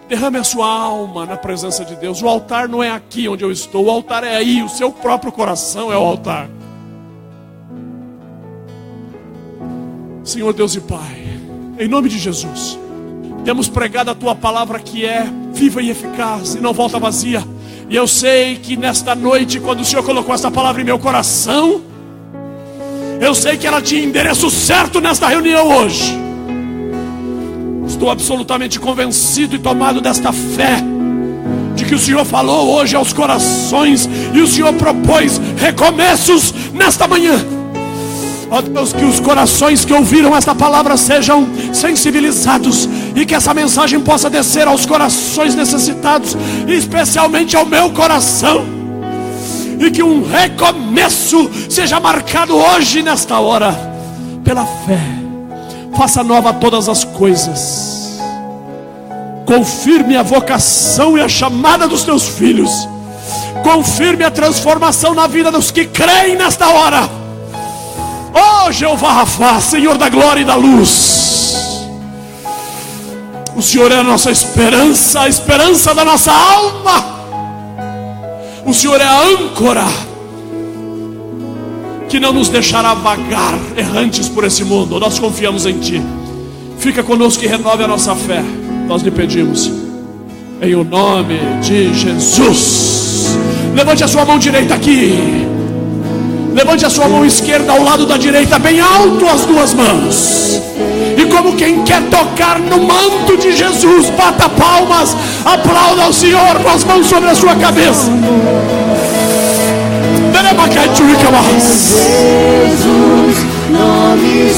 derrame a sua alma na presença de Deus. O altar não é aqui onde eu estou, o altar é aí, o seu próprio coração é o altar. Senhor Deus e Pai, em nome de Jesus, temos pregado a Tua palavra que é viva e eficaz e não volta vazia. E eu sei que nesta noite, quando o Senhor colocou essa palavra em meu coração, eu sei que ela tinha endereço certo nesta reunião hoje. Estou absolutamente convencido e tomado desta fé, de que o Senhor falou hoje aos corações e o Senhor propôs recomeços nesta manhã. Ó Deus, que os corações que ouviram esta palavra sejam sensibilizados e que essa mensagem possa descer aos corações necessitados, especialmente ao meu coração, e que um recomeço seja marcado hoje, nesta hora, pela fé. Faça nova todas as coisas, confirme a vocação e a chamada dos teus filhos, confirme a transformação na vida dos que creem nesta hora. Oh Jeová Rafá, Senhor da glória e da luz, o Senhor é a nossa esperança, a esperança da nossa alma. O Senhor é a âncora que não nos deixará vagar errantes por esse mundo. Nós confiamos em Ti. Fica conosco e renove a nossa fé. Nós lhe pedimos em o nome de Jesus. Levante a sua mão direita aqui. Levante a sua mão esquerda ao lado da direita, bem alto as duas mãos. E como quem quer tocar no manto de Jesus, bata palmas, aplauda ao Senhor com as mãos sobre a sua cabeça. Jesus, nome